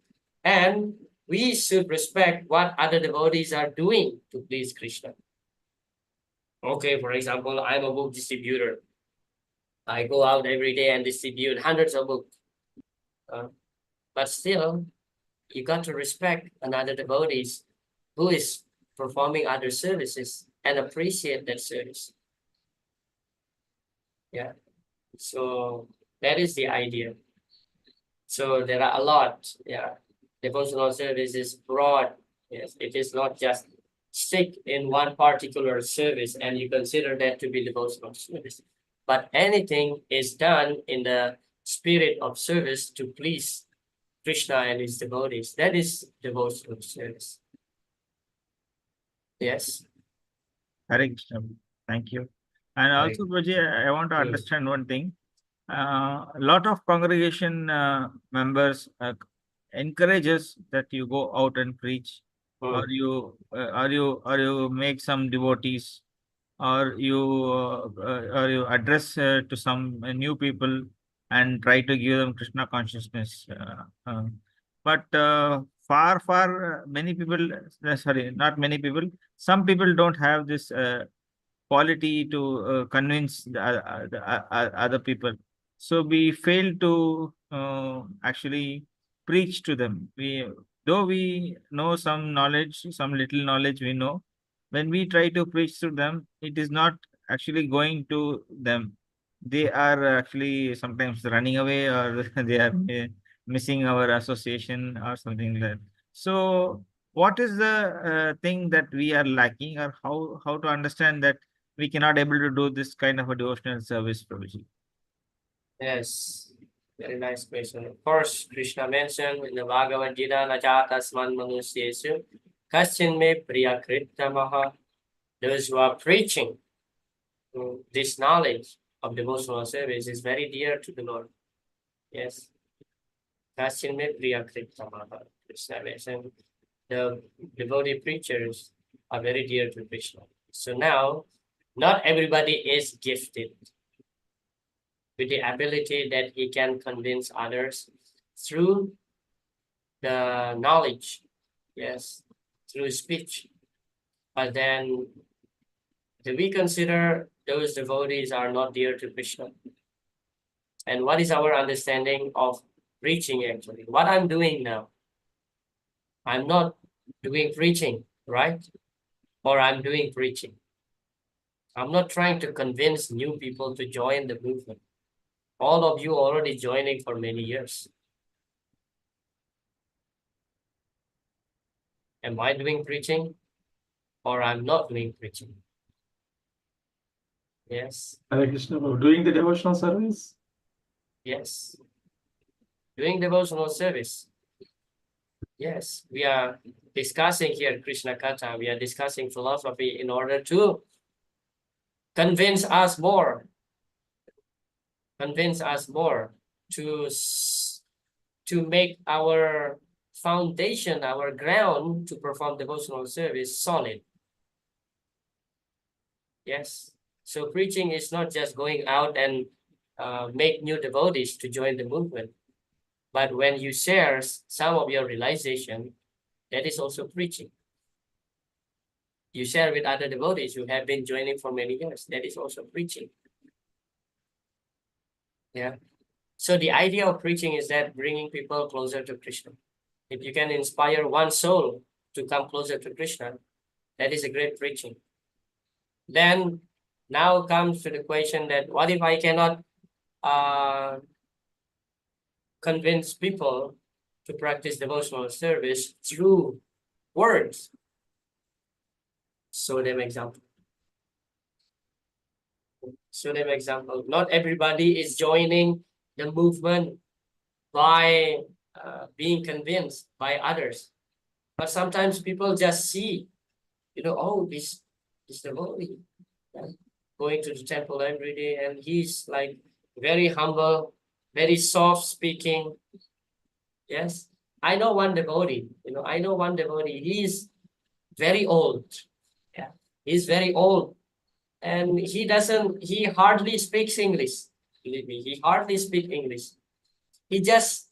And we should respect what other devotees are doing to please Krishna. Okay, for example, I'm a book distributor. I go out every day and distribute hundreds of books. But still, you got to respect another devotees who is performing other services and appreciate that service. Yeah. So that is the idea. So there are a lot. Yeah, devotional service is broad. Yes, it is not just stick in one particular service and you consider that to be devotional service. But anything is done in the spirit of service to please Krishna and his devotees. That is devotional service. Yes. Hare Krishna. Thank you. And Hare- also, Guruji, I want to Hmm. understand one thing. A lot of congregation members encourage us that you go out and preach, or Hmm. you make some devotees, or you address to some new people and try to give them Krishna consciousness. But far many people, sorry, not many people. Some people don't have this quality to convince the other people. So we fail to actually preach to them. Though we know some knowledge, some little knowledge we know, when we try to preach to them, it is not actually going to them. They are actually sometimes running away, or they are missing our association or something like that. So what is the thing that we are lacking, or how to understand that we cannot able to do this kind of a devotional service, Prabhuji? Yes. Very nice question. Of course, Krishna mentioned in the Bhagavad Gita, Najatasman Manusyesu, Kaschin me priyakritamaha. Those who are preaching this knowledge of devotional service is very dear to the Lord. Yes. Kaschin me priyakritamaha. Krishna mentioned the devotee preachers are very dear to Krishna. So now, not everybody is gifted with the ability that he can convince others through the knowledge, yes, through speech. But then, do we consider those devotees are not dear to Krishna? And what is our understanding of preaching actually? What I'm doing now, I'm not doing preaching, right? Or I'm doing preaching. I'm not trying to convince new people to join the movement. All of you already joining for many years. Am I doing preaching or I'm not doing preaching? Yes, Hare Krishna, Prabhu. Doing the devotional service? yes. Doing devotional service. Yes, we are discussing here Krishna Katha. We are discussing philosophy in order to convince us more to make our foundation, our ground to perform devotional service solid. Yes. So preaching is not just going out and make new devotees to join the movement. But when you share some of your realization, that is also preaching. You share with other devotees who have been joining for many years. That is also preaching. Yeah. So the idea of preaching is that bringing people closer to Krishna. If you can inspire one soul to come closer to Krishna, that is a great preaching. Then now comes to the question that what if I cannot convince people to practice devotional service through words? Show them example. Show them example. Not everybody is joining the movement by being convinced by others. But sometimes people just see, oh, this devotee going to the temple every day, and he's like very humble, very soft speaking. Yes, I know one devotee. He's very old. Yeah, he's very old, and he hardly speaks English. Believe me, he hardly speaks English. He just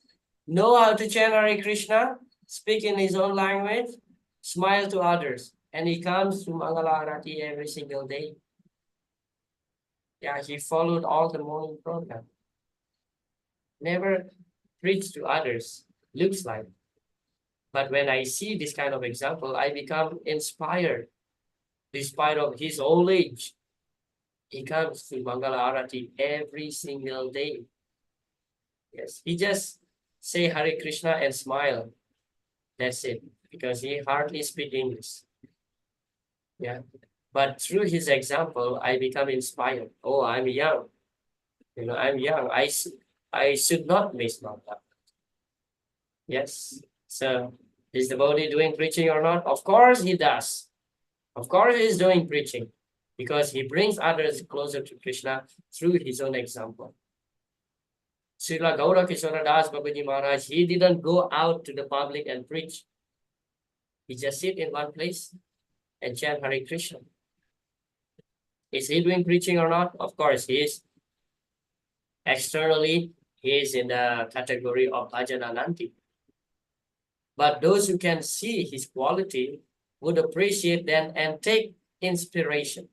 know how to chant Hare Krishna, speak in his own language, smile to others, and he comes to Mangala Arati every single day. Yeah, he followed all the morning program. Never preached to others, looks like. But when I see this kind of example, I become inspired, despite of his old age. He comes to Mangala Arati every single day. Yes, he just say Hare Krishna and smile. That's it, because he hardly speak English. Yeah, but through his example, I become inspired. Oh, I'm young. I'm young. I should not miss my life. Yes. So is the devotee doing preaching or not? Of course he does. Of course he's doing preaching, because he brings others closer to Krishna through his own example. Srila Gaura Kishora Das Babaji Maharaj, he didn't go out to the public and preach. He just sit in one place and chant Hare Krishna. Is he doing preaching or not? Of course he is. Externally, he is in the category of Bhajanananti. But those who can see his quality would appreciate them and take inspiration.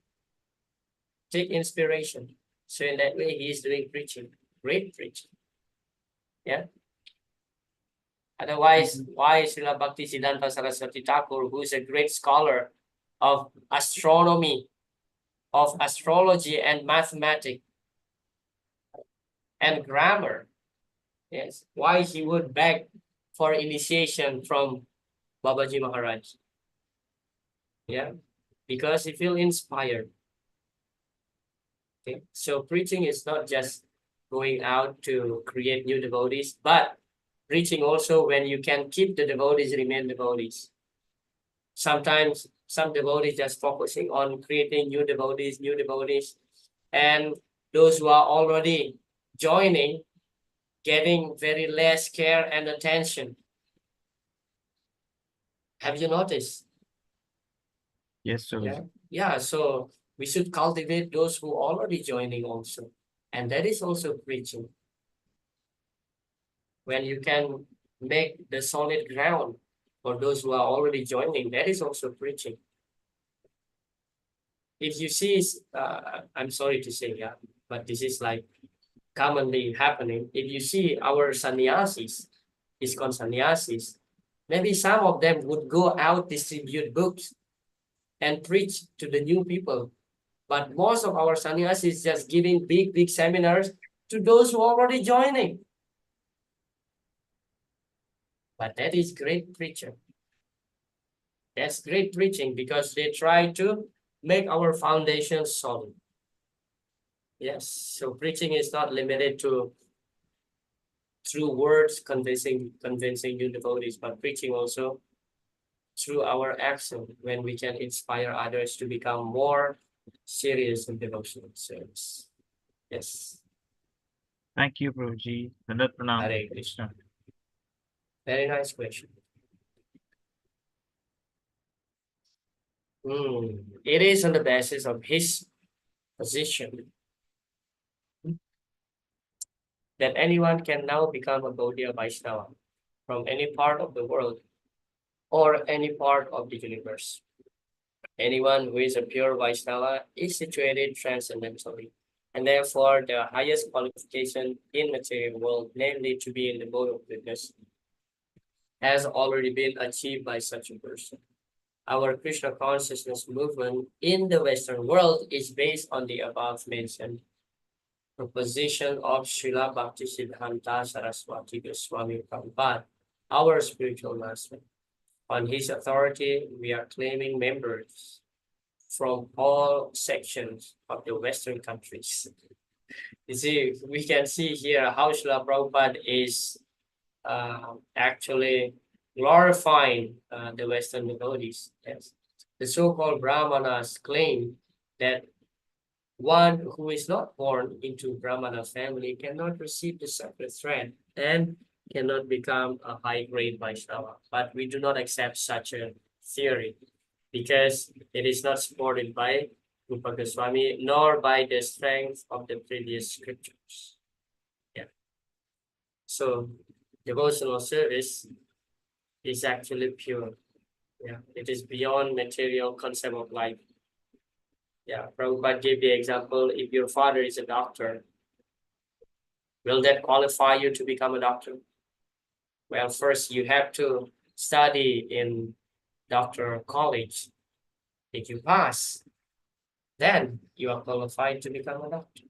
Take inspiration. So in that way, he is doing preaching, great preaching. Yeah. Otherwise, why Srila Bhakti Siddhanta Saraswati Thakur, who is a great scholar of astronomy, of astrology and mathematics and grammar, yes, why he would beg for initiation from Babaji Maharaj? Yeah, because he feel inspired. Okay, so preaching is not just going out to create new devotees, but preaching also when you can keep the devotees, remain devotees. Sometimes some devotees just focusing on creating new devotees, and those who are already joining, getting very less care and attention. Have you noticed? Yes, sir. Yeah, so we should cultivate those who are already joining also. And that is also preaching. When you can make the solid ground for those who are already joining, that is also preaching. If you see, I'm sorry to say, yeah, but this is like commonly happening. If you see our sannyasis, ISKCON sannyasis, maybe some of them would go out, distribute books and preach to the new people. But most of our sannyasis just giving big seminars to those who are already joining. But that is great preaching. That's great preaching, because they try to make our foundation solid. Yes, so preaching is not limited to through words convincing new devotees, but preaching also through our action, when we can inspire others to become more serious in devotional service. Yes. Thank you, Prabhuji. Dandat pranam. Hare Krishna. Very nice question. It is on the basis of his position that anyone can now become a Gaudiya Vaishnava from any part of the world or any part of the universe. Anyone who is a pure Vaishnava is situated transcendentally, and therefore the highest qualification in material world, namely to be in the mode of goodness, has already been achieved by such a person. Our Krishna consciousness movement in the Western world is based on the above mentioned proposition of Srila Bhakti Siddhanta Saraswati Goswami Prabhupada, our spiritual master. On his authority, we are claiming members from all sections of the Western countries. You see, we can see here how Srila Prabhupada is actually glorifying the Western devotees. Yes. The so-called Brahmanas claim that one who is not born into Brahmana family cannot receive the sacred thread and cannot become a high-grade Vaishnava. But we do not accept such a theory, because it is not supported by Rupa Goswami nor by the strength of the previous scriptures. Yeah. So devotional service is actually pure. Yeah, it is beyond material concept of life. Yeah, Prabhupada gave the example, if your father is a doctor, will that qualify you to become a doctor? Well, first you have to study in doctor college. If you pass, then you are qualified to become a doctor.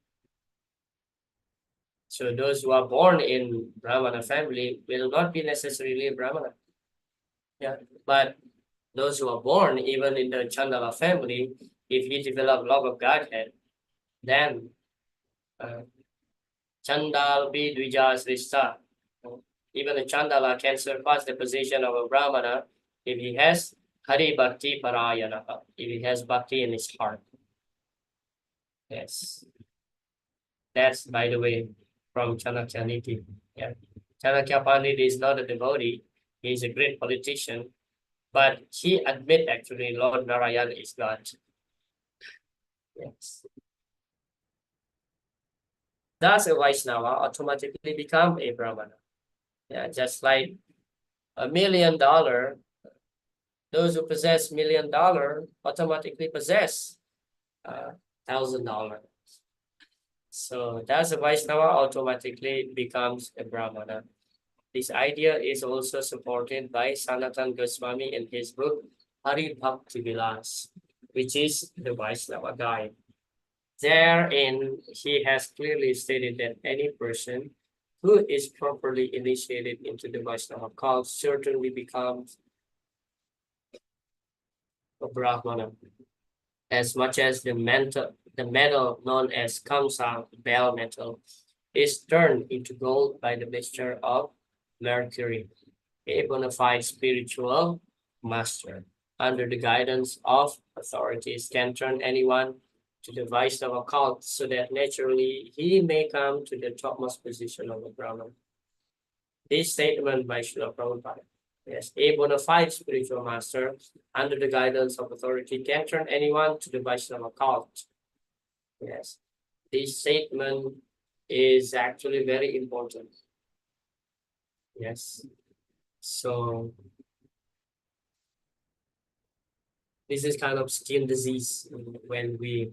So those who are born in Brahmana family will not be necessarily Brahmana. Yeah, but those who are born even in the Chandala family, if he develop love of Godhead, then Chandal be Dvija Srista. Even a Chandala can surpass the position of a Brahmana if he has Hari Bhakti Parayana, if he has Bhakti in his heart. Yes. That's, by the way, from Chanakya Niti. Yeah. Chanakya Pandit is not a devotee, he is a great politician, but he admit actually Lord Narayan is God. Yes. Thus a Vaishnava automatically become a Brahmana. Yeah, just like $1 million, those who possess $1 million automatically possess $1,000. So thus a Vaishnava automatically becomes a Brahmana. This idea is also supported by Sanatan Goswami in his book Hari Bhakti Vilas, which is the Vaishnava Guide. Therein, he has clearly stated that any person who is properly initiated into the Vaishnava cult certainly becomes a Brahmana, as much as the metal known as Kamsa, bell metal, is turned into gold by the mixture of mercury. A bona fide spiritual master, under the guidance of authorities, can turn anyone to the Vaishnava cult so that naturally he may come to the topmost position of the Brahman. This statement by Srila Prabhupada, yes, a bona fide spiritual master, under the guidance of authority, can turn anyone to the Vaishnava cult. Yes, this statement is actually very important. Yes. So this is kind of skin disease when we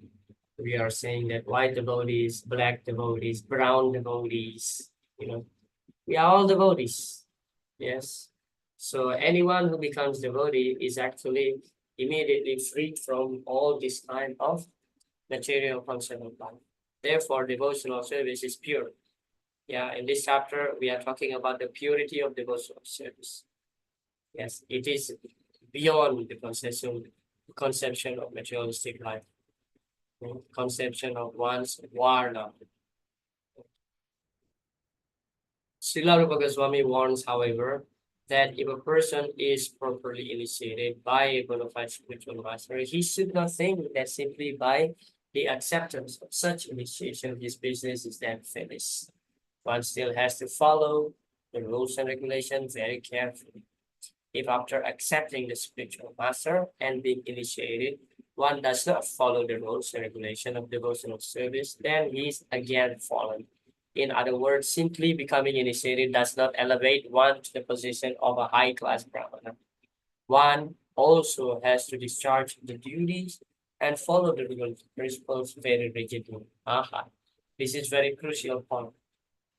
are saying that white devotees, black devotees, brown devotees, we are all devotees. Yes. So anyone who becomes devotee is actually immediately freed from all this kind of material concept of life. Therefore, devotional service is pure. Yeah, in this chapter, we are talking about the purity of devotional service. Yes, it is beyond the conception of materialistic life, conception of one's varna. Srila Rupa Goswami warns, however, that if a person is properly initiated by a bona fide spiritual master, he should not think that simply by the acceptance of such initiation, his business is then finished. One still has to follow the rules and regulations very carefully. If after accepting the spiritual master and being initiated, one does not follow the rules and regulation of devotional service, then he is again fallen. In other words, simply becoming initiated does not elevate one to the position of a high-class Brahmana. One also has to discharge the duties and follow the principles very rigidly. This is very crucial point.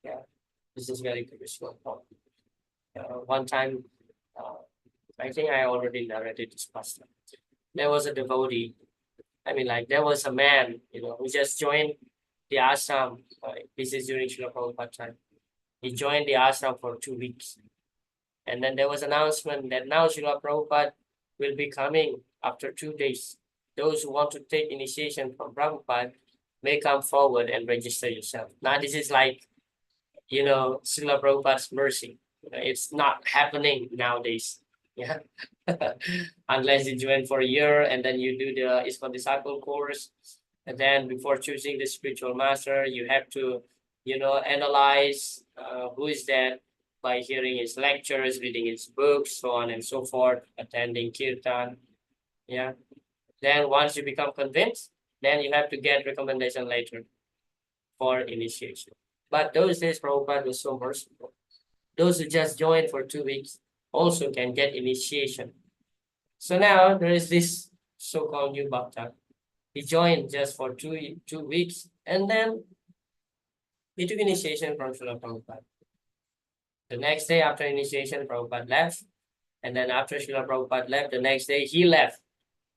Yeah, this is very crucial point. One time, I think I already narrated this past time. There was a devotee. There was a man, who just joined the ashram. This is during Srila Prabhupada time. He joined the ashram for 2 weeks. And then there was announcement that now Srila Prabhupada will be coming after 2 days. Those who want to take initiation from Prabhupada may come forward and register yourself. Now this is like, Srila Prabhupada's mercy. It's not happening nowadays. Yeah. Unless you join for a year and then you do the ISKCON disciple course. And then before choosing the spiritual master, you have to, analyze who is that by hearing his lectures, reading his books, so on and so forth, attending kirtan. Yeah. Then once you become convinced, then you have to get recommendation later for initiation. But those days, Prabhupada was so merciful. Those who just joined for 2 weeks also can get initiation. So now there is this so-called new bhakta. He joined just for two weeks, and then he took initiation from Srila Prabhupada. The next day after initiation, Prabhupada left. And then after Srila Prabhupada left, the next day he left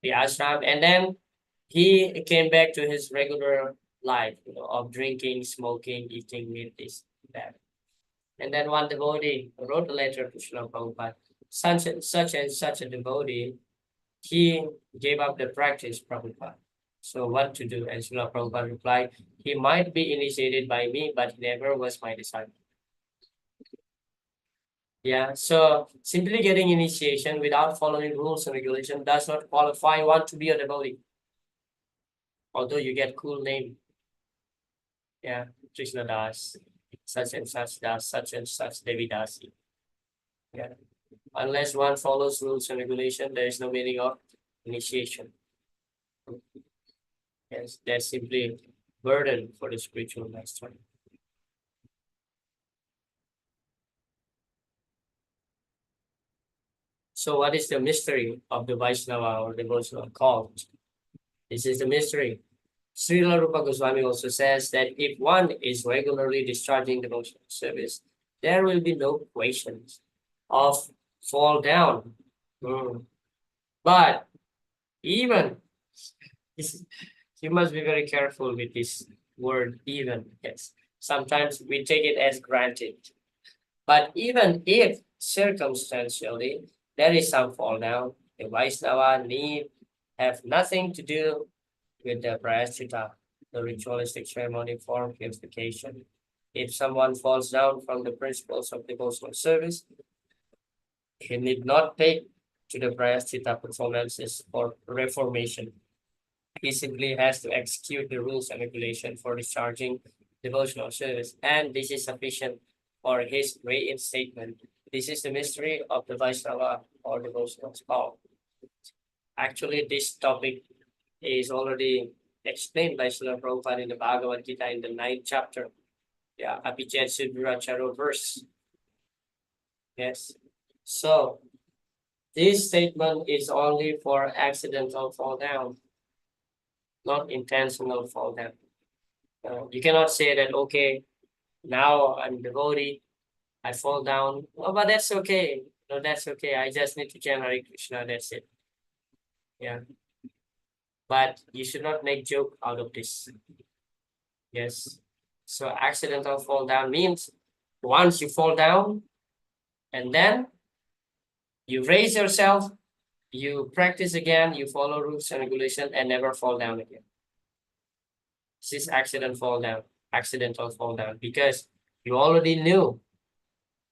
the ashram. And then he came back to his regular life, of drinking, smoking, eating meat, this, that. And then one devotee wrote a letter to Srila Prabhupada, such and such a devotee, he gave up the practice, Prabhupada. So what to do? And Srila Prabhupada replied, he might be initiated by me, but he never was my disciple. Yeah, so simply getting initiation without following rules and regulation does not qualify one to be a devotee. Although you get cool name. Yeah, Krishna Das, such and such Das, such and such Devi Dasi. Yeah. Unless one follows rules and regulation, there is no meaning of initiation. Yes, that's simply burden for the spiritual master. So what is the mystery of the Vaishnava or devotional cult? This is the mystery. Srila Rupa Goswami also says that if one is regularly discharging devotional service, there will be no questions of fall down. But even, you must be very careful with this word even. Yes, sometimes we take it as granted. But even if circumstantially there is some fall down, the Vaishnava need have nothing to do with the prayaschitta, the ritualistic ceremony for purification. If someone falls down from the principles of devotional service, he need not take to the prayaschitta performances for reformation. He simply has to execute the rules and regulations for discharging devotional service, and this is sufficient for his reinstatement. This is the mystery of the Vaishnava or devotional call. Actually, this topic is already explained by Srila Prabhupada in the Bhagavad Gita in the 9th chapter. Yeah, Abhijat Siddharacharo verse. Yes. So this statement is only for accidental fall down, not intentional fall down. You cannot say that, okay, now I'm devotee, I fall down. Oh, but that's okay. No, that's okay. I just need to chant Hare Krishna, that's it. Yeah. But you should not make joke out of this. Yes. So accidental fall down means once you fall down and then you raise yourself, you practice again, you follow rules and regulations and never fall down again. This is accidental fall down because you already knew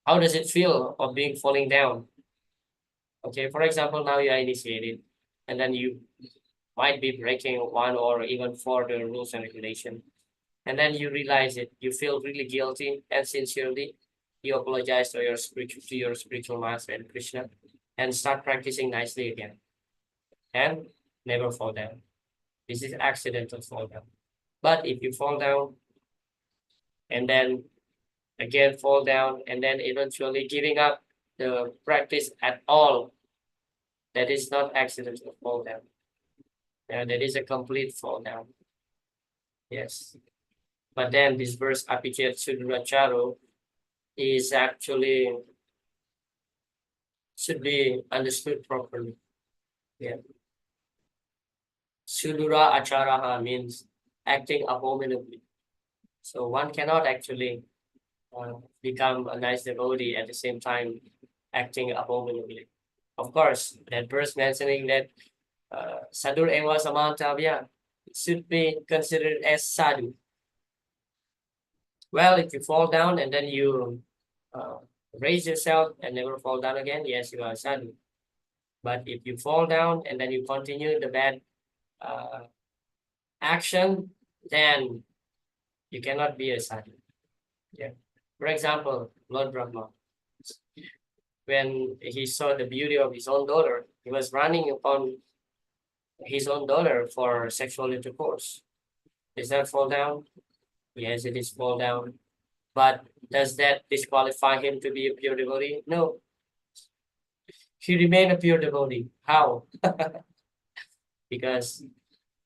how does it feel of being falling down. Okay, for example, now you are initiated and then you might be breaking one or even four the rules and regulation. And then you realize it, you feel really guilty and sincerely, you apologize to your spiritual master and Krishna and start practicing nicely again. And never fall down. This is accidental fall down. But if you fall down and then again fall down and then eventually giving up the practice at all, that is not accidental fall down. That is a complete fall down. Yes. But then this verse Apichet Sudracharo is actually should be understood properly. Yeah. Sudura Acharaha means acting abominably. So one cannot actually become a nice devotee at the same time acting abominably. Of course, that verse mentioning that Sadur Eva Samantavya should be considered as sadhu. Well, if you fall down and then you raise yourself and never fall down again, yes, you are sadhu. But if you fall down and then you continue the bad action, then you cannot be a sadhu. Yeah. For example, Lord Brahma, when he saw the beauty of his own daughter, he was running upon his own daughter for sexual intercourse. Is that fall down? Yes, it is fall down. But does that disqualify him to be a pure devotee? No. He remained a pure devotee. How? Because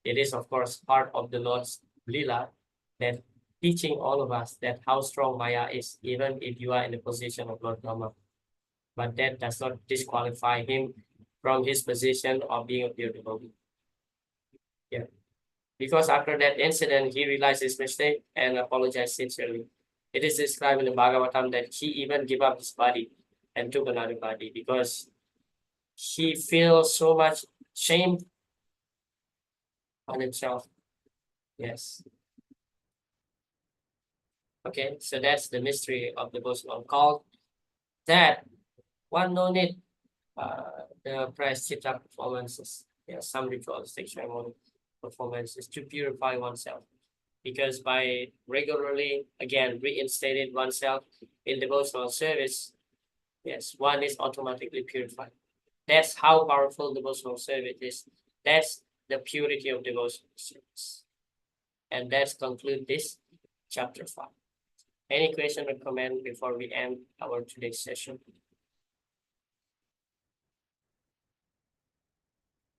it is, of course, part of the Lord's Lila that teaching all of us that how strong Maya is, even if you are in the position of Lord Brahma. But that does not disqualify him from his position of being a pure devotee. Yeah. Because after that incident, he realized his mistake and apologized sincerely. It is described in the Bhagavatam that he even gave up his body and took another body because he feels so much shame on himself. Yes. Okay, so that's the mystery of the devotional cult. That one no need the prashchitta performances. Yes, some ritualistic ceremony performances to purify oneself. Because by regularly again reinstating oneself in devotional service, yes, one is automatically purified. That's how powerful devotional service is. That's the purity of devotional service. And that's conclude this chapter 5. Any question or comment before we end our today's session?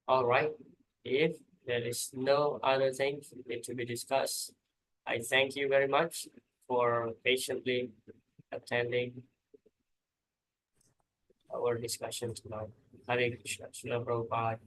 All right. If there is no other thing need to be discussed, I thank you very much for patiently attending our discussion tonight. Hare Krishna. Srila Prabhupada.